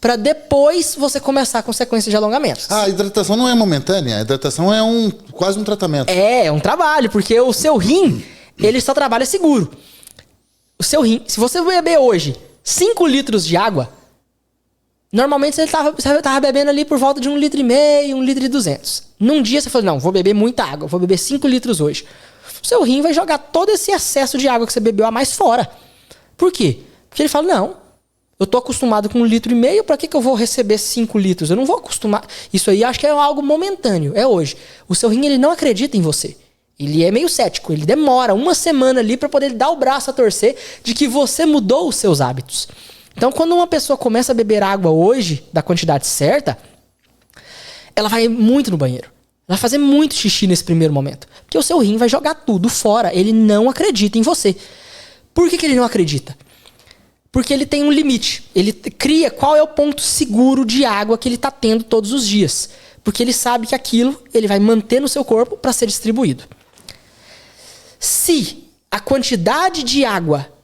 para depois você começar com sequência de alongamentos. A hidratação não é momentânea, a hidratação é quase um tratamento. É um trabalho, porque o seu rim, ele só trabalha seguro. O seu rim, se você beber hoje 5 litros de água, normalmente você tava bebendo ali por volta de 1,5 litro, 1,2 litros. Num dia você falou, não, vou beber muita água, vou beber 5 litros hoje. O seu rim vai jogar todo esse excesso de água que você bebeu a mais fora. Por quê? Porque ele fala, não, eu tô acostumado com 1,5 litro, pra que eu vou receber 5 litros? Eu não vou acostumar. Isso aí acho que é algo momentâneo, é hoje. O seu rim, ele não acredita em você. Ele é meio cético, ele demora uma semana ali pra poder dar o braço a torcer de que você mudou os seus hábitos. Então, quando uma pessoa começa a beber água hoje, da quantidade certa, ela vai muito no banheiro. Ela vai fazer muito xixi nesse primeiro momento. Porque o seu rim vai jogar tudo fora. Ele não acredita em você. Por que ele não acredita? Porque ele tem um limite. Ele cria qual é o ponto seguro de água que ele está tendo todos os dias. Porque ele sabe que aquilo ele vai manter no seu corpo para ser distribuído. Se a quantidade de água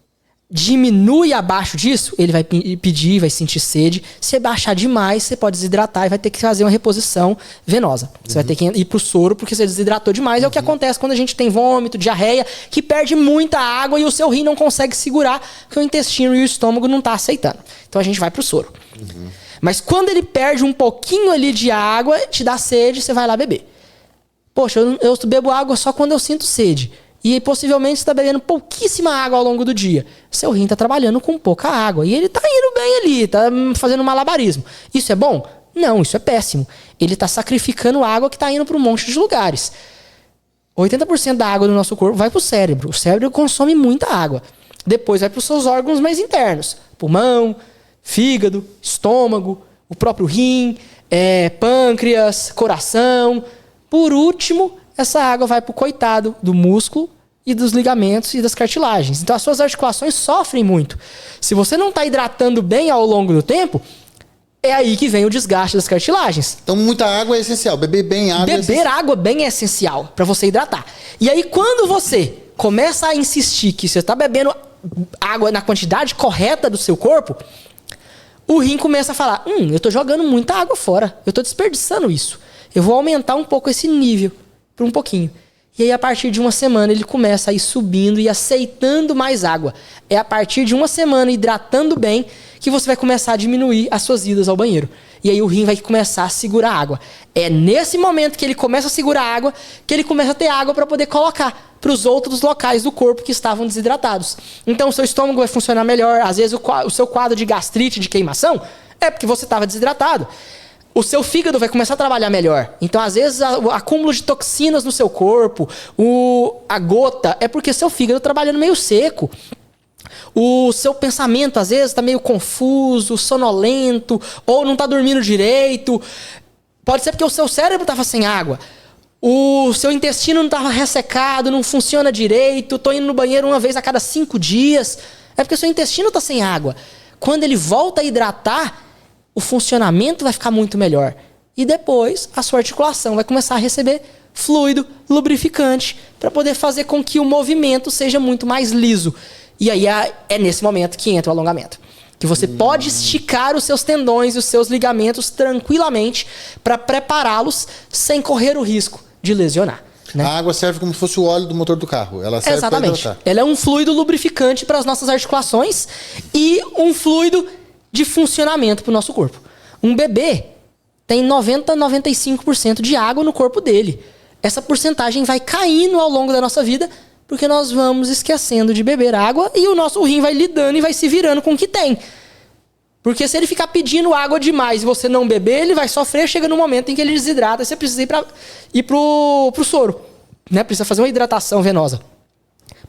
diminui abaixo disso, ele vai pedir, vai sentir sede. Se baixar demais, você pode desidratar e vai ter que fazer uma reposição venosa. Você vai ter que ir pro soro porque você desidratou demais. É o que acontece quando a gente tem vômito, diarreia, que perde muita água e o seu rim não consegue segurar, porque o intestino e o estômago não tá aceitando. Então a gente vai pro soro. Mas quando ele perde um pouquinho ali de água, te dá sede, você vai lá beber. Poxa, eu bebo água só quando eu sinto sede. E possivelmente você está bebendo pouquíssima água ao longo do dia. Seu rim está trabalhando com pouca água. E ele está indo bem ali, está fazendo malabarismo. Isso é bom? Não, isso é péssimo. Ele está sacrificando água que está indo para um monte de lugares. 80% da água do nosso corpo vai para o cérebro. O cérebro consome muita água. Depois vai para os seus órgãos mais internos. Pulmão, fígado, estômago, o próprio rim, pâncreas, coração. Por último, essa água vai pro coitado do músculo e dos ligamentos e das cartilagens. Então as suas articulações sofrem muito. Se você não está hidratando bem ao longo do tempo, é aí que vem o desgaste das cartilagens. Então muita água é essencial. Beber bem água Beber água bem é essencial para você hidratar. E aí quando você começa a insistir que você está bebendo água na quantidade correta do seu corpo, o rim começa a falar, eu estou jogando muita água fora. Eu estou desperdiçando isso. Eu vou aumentar um pouco esse nível. Por um pouquinho. E aí, a partir de uma semana, ele começa a ir subindo e aceitando mais água. É a partir de uma semana, hidratando bem, que você vai começar a diminuir as suas idas ao banheiro. E aí, o rim vai começar a segurar água. É nesse momento que ele começa a segurar água, que ele começa a ter água para poder colocar para os outros locais do corpo que estavam desidratados. Então, o seu estômago vai funcionar melhor. Às vezes, o seu quadro de gastrite, de queimação, é porque você estava desidratado. O seu fígado vai começar a trabalhar melhor. Então, às vezes, o acúmulo de toxinas no seu corpo, a gota, é porque seu fígado está trabalhando meio seco. O seu pensamento, às vezes, está meio confuso, sonolento, ou não está dormindo direito. Pode ser porque o seu cérebro estava sem água. O seu intestino não estava ressecado, não funciona direito. Estou indo no banheiro uma vez a cada 5 dias. É porque o seu intestino está sem água. Quando ele volta a hidratar, o funcionamento vai ficar muito melhor. E depois, a sua articulação vai começar a receber fluido, lubrificante, para poder fazer com que o movimento seja muito mais liso. E aí é nesse momento que entra o alongamento. Que você pode esticar os seus tendões e os seus ligamentos tranquilamente para prepará-los sem correr o risco de lesionar. Né? A água serve como se fosse o óleo do motor do carro. Ela serve para hidratar. Ela é um fluido lubrificante para as nossas articulações e um fluido de funcionamento para o nosso corpo. Um bebê tem 95% de água no corpo dele. Essa porcentagem vai caindo ao longo da nossa vida porque nós vamos esquecendo de beber água e o nosso rim vai lidando e vai se virando com o que tem. Porque se ele ficar pedindo água demais e você não beber, ele vai sofrer, chega no momento em que ele desidrata e você precisa ir pro soro. Né? Precisa fazer uma hidratação venosa.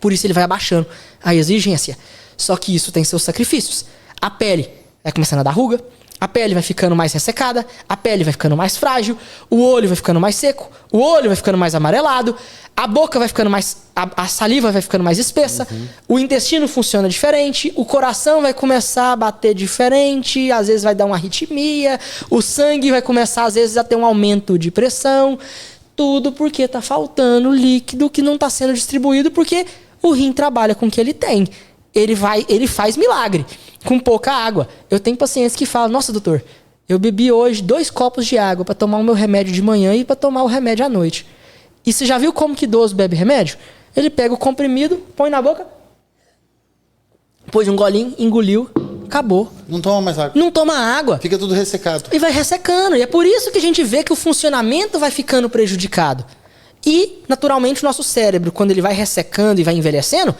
Por isso ele vai abaixando a exigência. Só que isso tem seus sacrifícios. A pele vai começando a dar ruga, a pele vai ficando mais ressecada, a pele vai ficando mais frágil, o olho vai ficando mais seco, o olho vai ficando mais amarelado, a boca vai ficando mais... A saliva vai ficando mais espessa, o intestino funciona diferente, o coração vai começar a bater diferente, às vezes vai dar uma arritmia, o sangue vai começar às vezes a ter um aumento de pressão, tudo porque tá faltando líquido que não tá sendo distribuído porque o rim trabalha com o que ele tem. Ele faz milagre com pouca água. Eu tenho pacientes que falam, nossa doutor, eu bebi hoje 2 copos de água para tomar o meu remédio de manhã e para tomar o remédio à noite. E você já viu como que idoso bebe remédio? Ele pega o comprimido, põe na boca, pôs um golinho, engoliu, acabou. Não toma mais água. Não toma água. Fica tudo ressecado. E vai ressecando. E é por isso que a gente vê que o funcionamento vai ficando prejudicado. E, naturalmente, o nosso cérebro, quando ele vai ressecando e vai envelhecendo,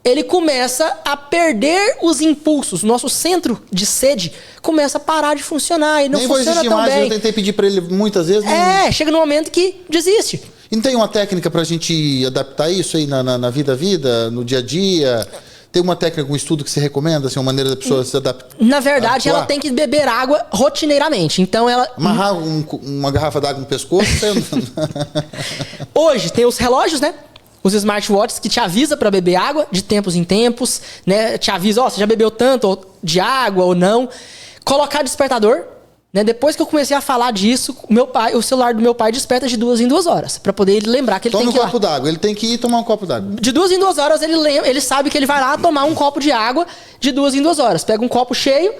ele começa a perder os impulsos. O nosso centro de sede começa a parar de funcionar. E não funciona tão bem. Eu tentei pedir pra ele muitas vezes. Chega no momento que desiste. E não tem uma técnica pra gente adaptar isso aí na vida, no dia a dia? Tem uma técnica, um estudo que você recomenda, assim, uma maneira da pessoa se adaptar? Na verdade, ela tem que beber água rotineiramente. Então ela... Amarrar uma garrafa d'água no pescoço? Hoje tem os relógios, né? Os smartwatches que te avisa para beber água de tempos em tempos, né? Te avisa, você já bebeu tanto de água ou não. Colocar despertador, né? Depois que eu comecei a falar disso, o celular do meu pai desperta de 2 em 2 horas, para poder ele lembrar que ele tem que ir lá. Toma um copo d'água, ele tem que ir tomar um copo d'água. De 2 em 2 horas ele sabe que ele vai lá tomar um copo de água de 2 em 2 horas. Pega um copo cheio,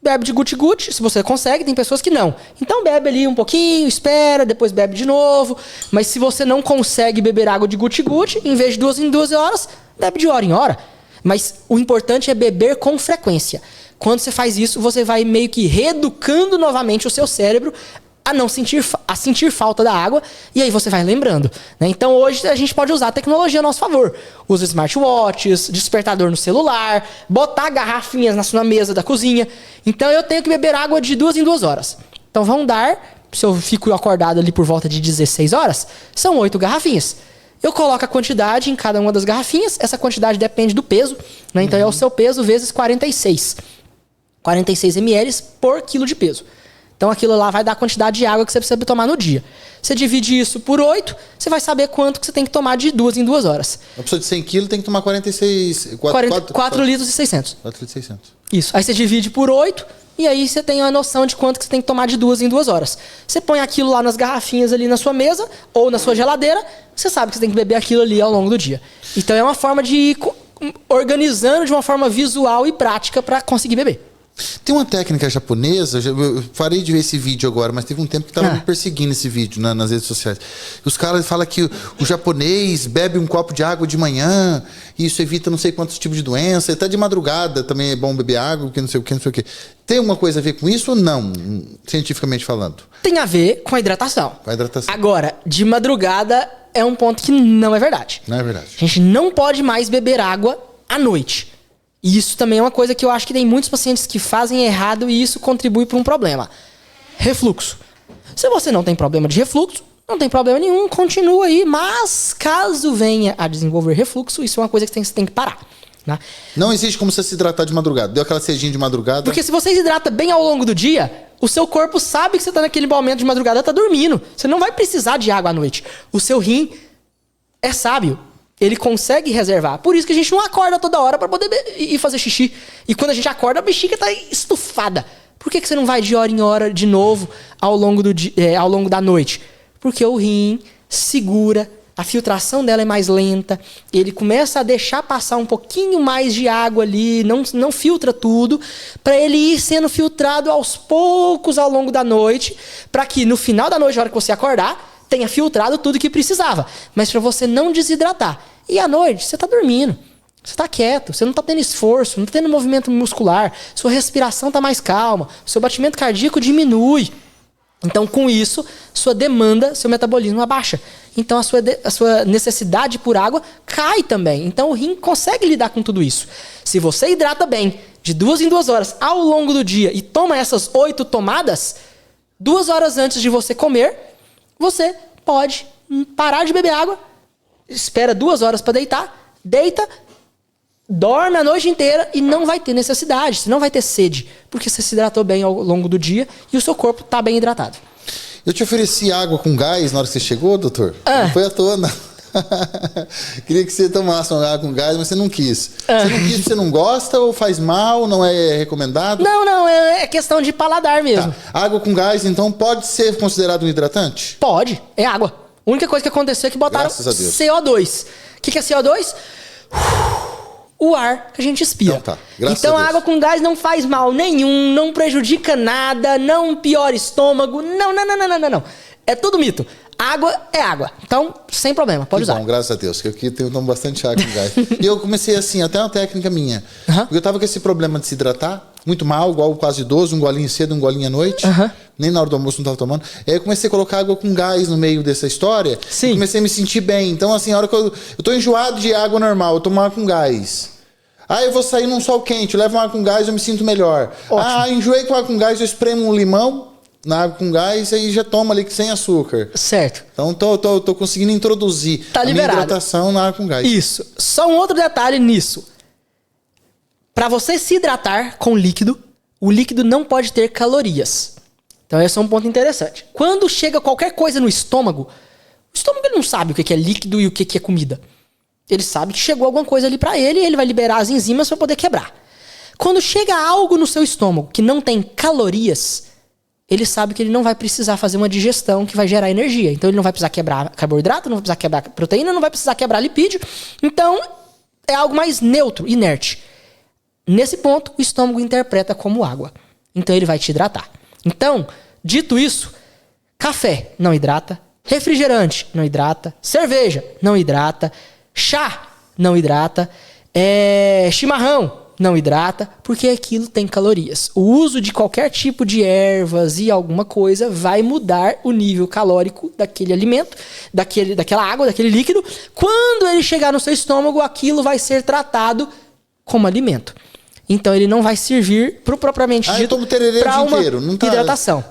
bebe de guti-guti, se você consegue, tem pessoas que não. Então bebe ali um pouquinho, espera, depois bebe de novo. Mas se você não consegue beber água de guti-guti, em vez de 2 em 2 horas, bebe de hora em hora. Mas o importante é beber com frequência. Quando você faz isso, você vai meio que reeducando novamente o seu cérebro a sentir falta da água, e aí você vai lembrando. Né? Então hoje a gente pode usar a tecnologia a nosso favor. Usa smartwatches, despertador no celular, botar garrafinhas na sua mesa da cozinha. Então eu tenho que beber água de 2 em 2 horas. Então vão dar, se eu fico acordado ali por volta de 16 horas, são 8 garrafinhas. Eu coloco a quantidade em cada uma das garrafinhas, essa quantidade depende do peso, né? Então é o seu peso vezes 46. 46 ml por quilo de peso. Então aquilo lá vai dar a quantidade de água que você precisa tomar no dia. Você divide isso por 8, você vai saber quanto que você tem que tomar de 2 em 2 horas. Uma pessoa de 100 quilos tem que tomar 46... 4 litros e 600. 4 litros e 600. Isso. Aí você divide por 8 e aí você tem uma noção de quanto que você tem que tomar de 2 em 2 horas. Você põe aquilo lá nas garrafinhas ali na sua mesa ou na sua geladeira, você sabe que você tem que beber aquilo ali ao longo do dia. Então é uma forma de ir organizando de uma forma visual e prática para conseguir beber. Tem uma técnica japonesa, eu parei de ver esse vídeo agora, mas teve um tempo que estava me perseguindo esse vídeo nas redes sociais. Os caras falam que o japonês bebe um copo de água de manhã, e isso evita não sei quantos tipos de doença, até de madrugada também é bom beber água, porque não sei o que, não sei o que. Tem alguma coisa a ver com isso ou não, cientificamente falando? Tem a ver com a hidratação. Com a hidratação. Agora, de madrugada é um ponto que não é verdade. Não é verdade. A gente não pode mais beber água à noite. E isso também é uma coisa que eu acho que tem muitos pacientes que fazem errado e isso contribui para um problema. Refluxo. Se você não tem problema de refluxo, não tem problema nenhum, continua aí. Mas caso venha a desenvolver refluxo, isso é uma coisa que você tem que parar. Né? Não existe como você se hidratar de madrugada. Deu aquela cedinha de madrugada. Porque se você se hidrata bem ao longo do dia, o seu corpo sabe que você está naquele momento de madrugada, está dormindo. Você não vai precisar de água à noite. O seu rim é sábio. Ele consegue reservar. Por isso que a gente não acorda toda hora para poder ir fazer xixi. E quando a gente acorda, a bexiga tá estufada. Por que você não vai de hora em hora de novo ao longo da noite? Porque o rim segura a filtração dela é mais lenta, ele começa a deixar passar um pouquinho mais de água ali, não filtra tudo, para ele ir sendo filtrado aos poucos ao longo da noite, para que no final da noite, na hora que você acordar, tenha filtrado tudo que precisava, mas para você não desidratar. E à noite, você está dormindo, você está quieto, você não está tendo esforço, não está tendo movimento muscular, sua respiração está mais calma, seu batimento cardíaco diminui. Então, com isso, sua demanda, seu metabolismo abaixa. Então, a sua necessidade por água cai também. Então, o rim consegue lidar com tudo isso. Se você hidrata bem, de 2 em 2 horas, ao longo do dia, e toma essas 8 tomadas, 2 horas antes de você comer, você pode parar de beber água, espera 2 horas para deitar, deita, dorme a noite inteira e não vai ter necessidade, você não vai ter sede, porque você se hidratou bem ao longo do dia e o seu corpo está bem hidratado. Eu te ofereci água com gás na hora que você chegou, doutor? Não foi à toa, não. Queria que você tomasse uma água com gás, mas você não quis. Você não quis porque você não gosta ou faz mal, não é recomendado? Não, é questão de paladar mesmo. Tá. Água com gás, então, pode ser considerado um hidratante? Pode, é água. A única coisa que aconteceu é que botaram CO2. O que é CO2? O ar que a gente expira. Então a água com gás não faz mal nenhum, não prejudica nada, não piora estômago. Não. É tudo mito. Água é água. Então, sem problema, pode usar. Bom, graças a Deus, que eu aqui tomo bastante água com gás. E eu comecei assim, até uma técnica minha. Porque eu tava com esse problema de se hidratar, muito mal, igual quase idoso, um golinho cedo, um golinho à noite. Nem na hora do almoço não tava tomando. Aí eu comecei a colocar água com gás no meio dessa história. Sim. E comecei a me sentir bem. Então, assim, a hora que eu tô enjoado de água normal, eu tomo água com gás. Eu vou sair num sol quente, eu levo uma água com gás, eu me sinto melhor. Ótimo. Enjoei com água com gás, eu espremo um limão na água com gás e já toma ali sem açúcar. Certo. Então tô conseguindo introduzir a minha hidratação na água com gás. Isso. Só um outro detalhe nisso. Para você se hidratar com líquido, o líquido não pode ter calorias. Então esse é um ponto interessante. Quando chega qualquer coisa no estômago, o estômago ele não sabe o que é líquido e o que é comida. Ele sabe que chegou alguma coisa ali para ele e ele vai liberar as enzimas para poder quebrar. Quando chega algo no seu estômago que não tem calorias, ele sabe que ele não vai precisar fazer uma digestão que vai gerar energia. Então ele não vai precisar quebrar carboidrato, não vai precisar quebrar proteína, não vai precisar quebrar lipídio. Então é algo mais neutro, inerte. Nesse ponto, o estômago interpreta como água. Então ele vai te hidratar. Então, dito isso, café não hidrata, refrigerante não hidrata, cerveja não hidrata, chá não hidrata, chimarrão não hidrata, porque aquilo tem calorias. O uso de qualquer tipo de ervas e alguma coisa vai mudar o nível calórico daquele alimento, daquela água, daquele líquido. Quando ele chegar no seu estômago, aquilo vai ser tratado como alimento. Então ele não vai servir propriamente dito para uma hidratação.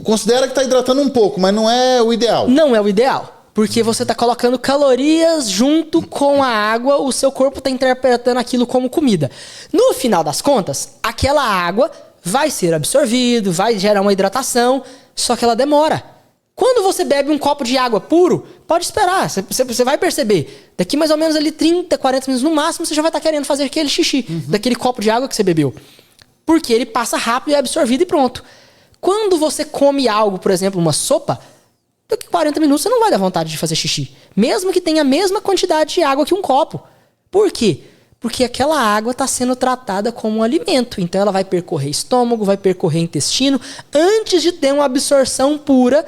Considera que está hidratando um pouco, mas não é o ideal. Não é o ideal. Porque você está colocando calorias junto com a água, o seu corpo está interpretando aquilo como comida. No final das contas, aquela água vai ser absorvida, vai gerar uma hidratação, só que ela demora. Quando você bebe um copo de água puro, pode esperar, você vai perceber. Daqui mais ou menos ali 30, 40 minutos no máximo, você já vai estar querendo fazer aquele xixi daquele copo de água que você bebeu. Porque ele passa rápido e é absorvido e pronto. Quando você come algo, por exemplo, uma sopa, daqui a 40 minutos você não vai dar vontade de fazer xixi. Mesmo que tenha a mesma quantidade de água que um copo. Por quê? Porque aquela água está sendo tratada como um alimento. Então ela vai percorrer estômago, vai percorrer intestino, antes de ter uma absorção pura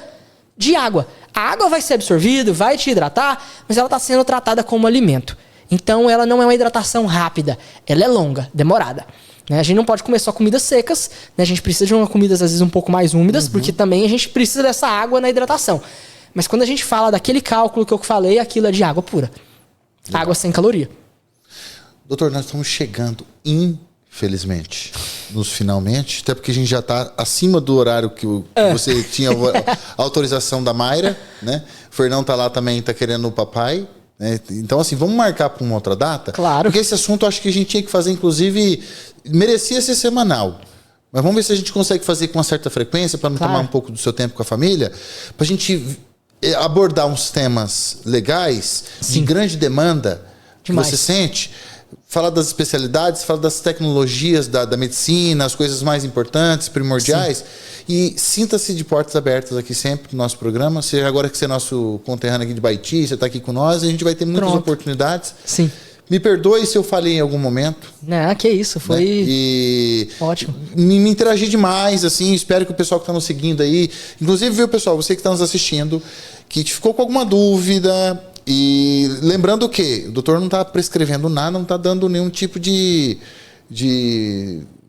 de água. A água vai ser absorvida, vai te hidratar, mas ela está sendo tratada como alimento. Então ela não é uma hidratação rápida. Ela é longa, demorada. A gente não pode comer só comidas secas, a gente precisa de umas comidas às vezes um pouco mais úmidas, porque também a gente precisa dessa água na hidratação. Mas quando a gente fala daquele cálculo que eu falei, aquilo é de água pura. Água sem caloria. Doutor, nós estamos chegando, infelizmente, nos finalmente, até porque a gente já está acima do horário que você tinha a autorização da Mayra, né? O Fernão tá lá também, tá querendo o papai. Então, assim, vamos marcar para uma outra data? Claro. Porque esse assunto eu acho que a gente tinha que fazer, inclusive, merecia ser semanal. Mas vamos ver se a gente consegue fazer com uma certa frequência, para não tomar um pouco do seu tempo com a família, para a gente abordar uns temas legais, de grande demanda, que você sente. Falar das especialidades, falar das tecnologias da medicina, as coisas mais importantes, primordiais. E sinta-se de portas abertas aqui sempre no nosso programa. Seja agora que você é nosso conterrâneo aqui de Baiti, você está aqui com nós, a gente vai ter muitas oportunidades. Sim. Me perdoe se eu falei em algum momento. Não, que isso, foi E ótimo. Me interagi demais, assim, espero que o pessoal que está nos seguindo aí, inclusive, viu, pessoal, você que está nos assistindo, que ficou com alguma dúvida, e lembrando que o doutor não está prescrevendo nada, não está dando nenhum tipo de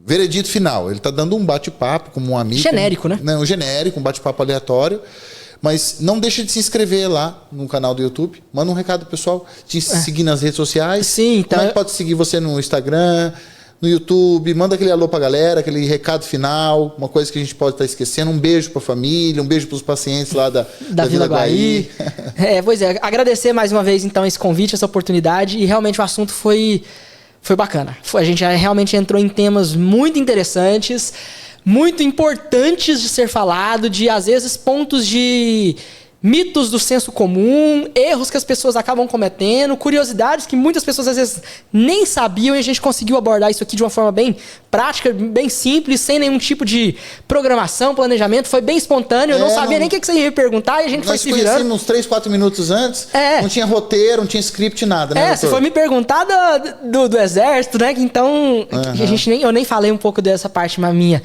veredito final. Ele está dando um bate-papo como um amigo. Genérico, né? Um genérico, um bate-papo aleatório. Mas não deixe de se inscrever lá no canal do YouTube. Manda um recado, pessoal, de seguir nas redes sociais. Sim, então... Como é que pode seguir você no Instagram, no YouTube? Manda aquele alô pra galera, aquele recado final, uma coisa que a gente pode estar esquecendo. Um beijo pra família, um beijo pros pacientes lá da Vila Guaí. Pois é, agradecer mais uma vez, então, esse convite, essa oportunidade. E realmente o assunto foi bacana. A gente realmente entrou em temas muito interessantes, muito importantes de ser falado, de, às vezes, pontos de mitos do senso comum, erros que as pessoas acabam cometendo, curiosidades que muitas pessoas, às vezes, nem sabiam, e a gente conseguiu abordar isso aqui de uma forma bem prática, bem simples, sem nenhum tipo de programação, planejamento, foi bem espontâneo, eu não sabia nem o que você ia me perguntar, e a gente foi se virando. Nós conhecemos uns 3, 4 minutos antes, não tinha roteiro, não tinha script, nada, né, doutor? Você foi me perguntar do exército, né, então, eu nem falei um pouco dessa parte minha,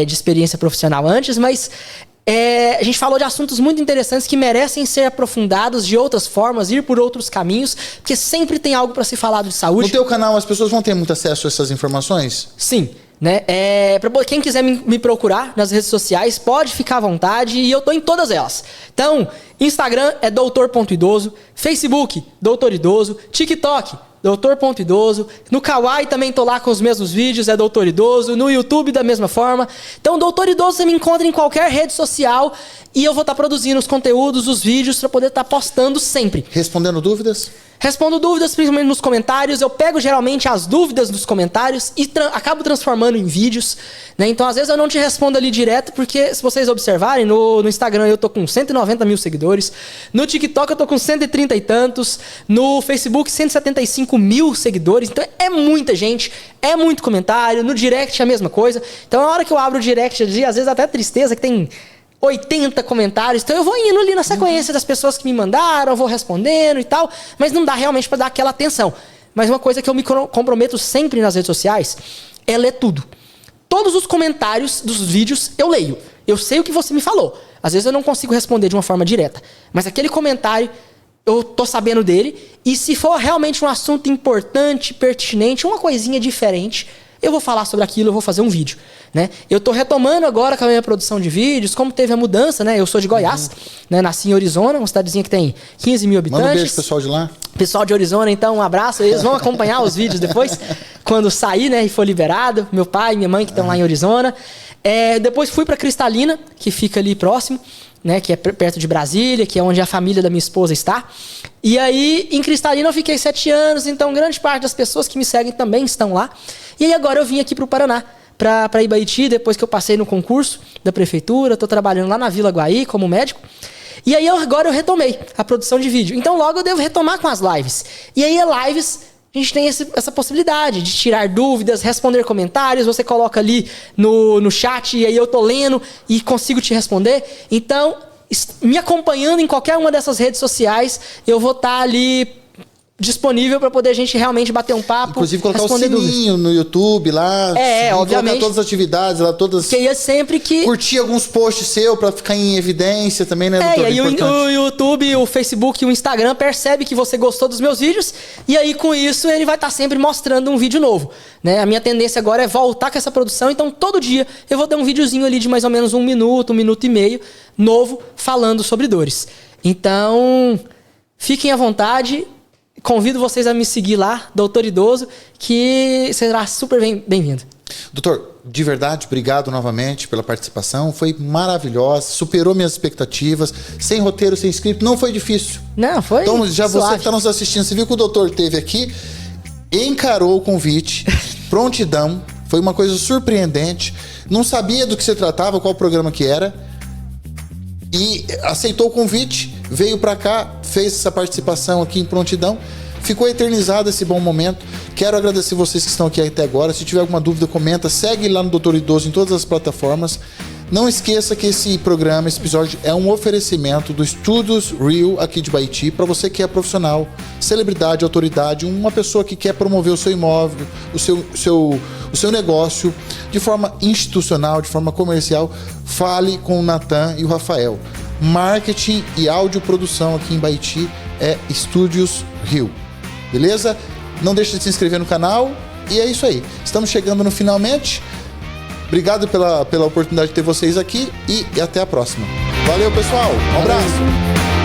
de experiência profissional antes, mas a gente falou de assuntos muito interessantes que merecem ser aprofundados de outras formas, ir por outros caminhos, porque sempre tem algo para se falar de saúde. No teu canal as pessoas vão ter muito acesso a essas informações? Sim. Né? Para quem quiser me procurar nas redes sociais, pode ficar à vontade, e eu tô em todas elas. Então, Instagram é doutor.idoso, Facebook, doutor idoso, TikTok, doutor.idoso, no Kawaii também tô lá com os mesmos vídeos, é doutor idoso, no YouTube da mesma forma. Então, doutor idoso você me encontra em qualquer rede social, e eu vou estar produzindo os conteúdos, os vídeos, para poder estar postando sempre. Respondendo dúvidas? Respondo dúvidas, principalmente nos comentários. Eu pego geralmente as dúvidas dos comentários e acabo transformando em vídeos, né? Então, às vezes eu não te respondo ali direto, porque se vocês observarem, no Instagram eu tô com 190 mil seguidores, no TikTok eu tô com 130 e tantos, no Facebook 175 mil seguidores. Então é muita gente, é muito comentário, no direct é a mesma coisa. Então, na hora que eu abro o direct ali, às vezes até tristeza que tem 80 comentários, então eu vou indo ali na sequência das pessoas que me mandaram, vou respondendo e tal, mas não dá realmente para dar aquela atenção. Mas uma coisa que eu me comprometo sempre nas redes sociais é ler tudo. Todos os comentários dos vídeos eu leio. Eu sei o que você me falou. Às vezes eu não consigo responder de uma forma direta, mas aquele comentário eu tô sabendo dele, e se for realmente um assunto importante, pertinente, uma coisinha diferente, eu vou falar sobre aquilo, eu vou fazer um vídeo, né? Eu tô retomando agora com a minha produção de vídeos, como teve a mudança, né? Eu sou de Goiás, né? Nasci em Orizona, uma cidadezinha que tem 15 mil habitantes. Manda um beijo pro pessoal de lá. Pessoal de Orizona, então, um abraço. Eles vão acompanhar os vídeos depois, quando sair, né? E for liberado. Meu pai e minha mãe que estão lá em Orizona. Depois fui pra Cristalina, que fica ali próximo, né, que é perto de Brasília, que é onde a família da minha esposa está. E aí, em Cristalina eu fiquei 7 anos, então grande parte das pessoas que me seguem também estão lá. E aí agora eu vim aqui pro Paraná, para Ibaiti, depois que eu passei no concurso da prefeitura, estou trabalhando lá na Vila Guaí como médico. E aí agora eu retomei a produção de vídeo. Então logo eu devo retomar com as lives. E aí lives, a gente tem essa possibilidade de tirar dúvidas, responder comentários, você coloca ali no chat e aí eu tô lendo e consigo te responder. Então, me acompanhando em qualquer uma dessas redes sociais, eu vou estar ali disponível para poder a gente realmente bater um papo. Inclusive colocar o sininho no YouTube lá. Obviamente. Colocar todas as atividades lá, todas. Que é sempre que curtir alguns posts seu para ficar em evidência também, né, doutor? E aí o YouTube, o Facebook e o Instagram percebe que você gostou dos meus vídeos, e aí com isso ele vai estar sempre mostrando um vídeo novo, né? A minha tendência agora é voltar com essa produção, então todo dia eu vou dar um videozinho ali de mais ou menos 1 minuto, 1 minuto e meio, novo, falando sobre dores. Então, fiquem à vontade. Convido vocês a me seguir lá, Doutor Idoso, que será super bem-vindo. Doutor, de verdade, obrigado novamente pela participação. Foi maravilhosa, superou minhas expectativas. Sem roteiro, sem script, não foi difícil. Não, foi Então, já suave. Você que está nos assistindo, você viu que o doutor esteve aqui, encarou o convite, prontidão, foi uma coisa surpreendente. Não sabia do que se tratava, qual programa que era, e aceitou o convite, veio para cá, fez essa participação aqui em prontidão, ficou eternizado esse bom momento. Quero agradecer vocês que estão aqui até agora. Se tiver alguma dúvida, comenta, segue lá no Doutor Idoso em todas as plataformas. Não esqueça que esse programa, esse episódio, é um oferecimento do Estúdios Rio aqui de Baiti, para você que é profissional, celebridade, autoridade, uma pessoa que quer promover o seu imóvel, o seu negócio de forma institucional, de forma comercial. Fale com o Natan e o Rafael. Marketing e audioprodução aqui em Baiti é Estúdios Rio. Beleza? Não deixe de se inscrever no canal. E é isso aí. Estamos chegando no finalmente. Obrigado pela oportunidade de ter vocês aqui e até a próxima. Valeu, pessoal. Um abraço.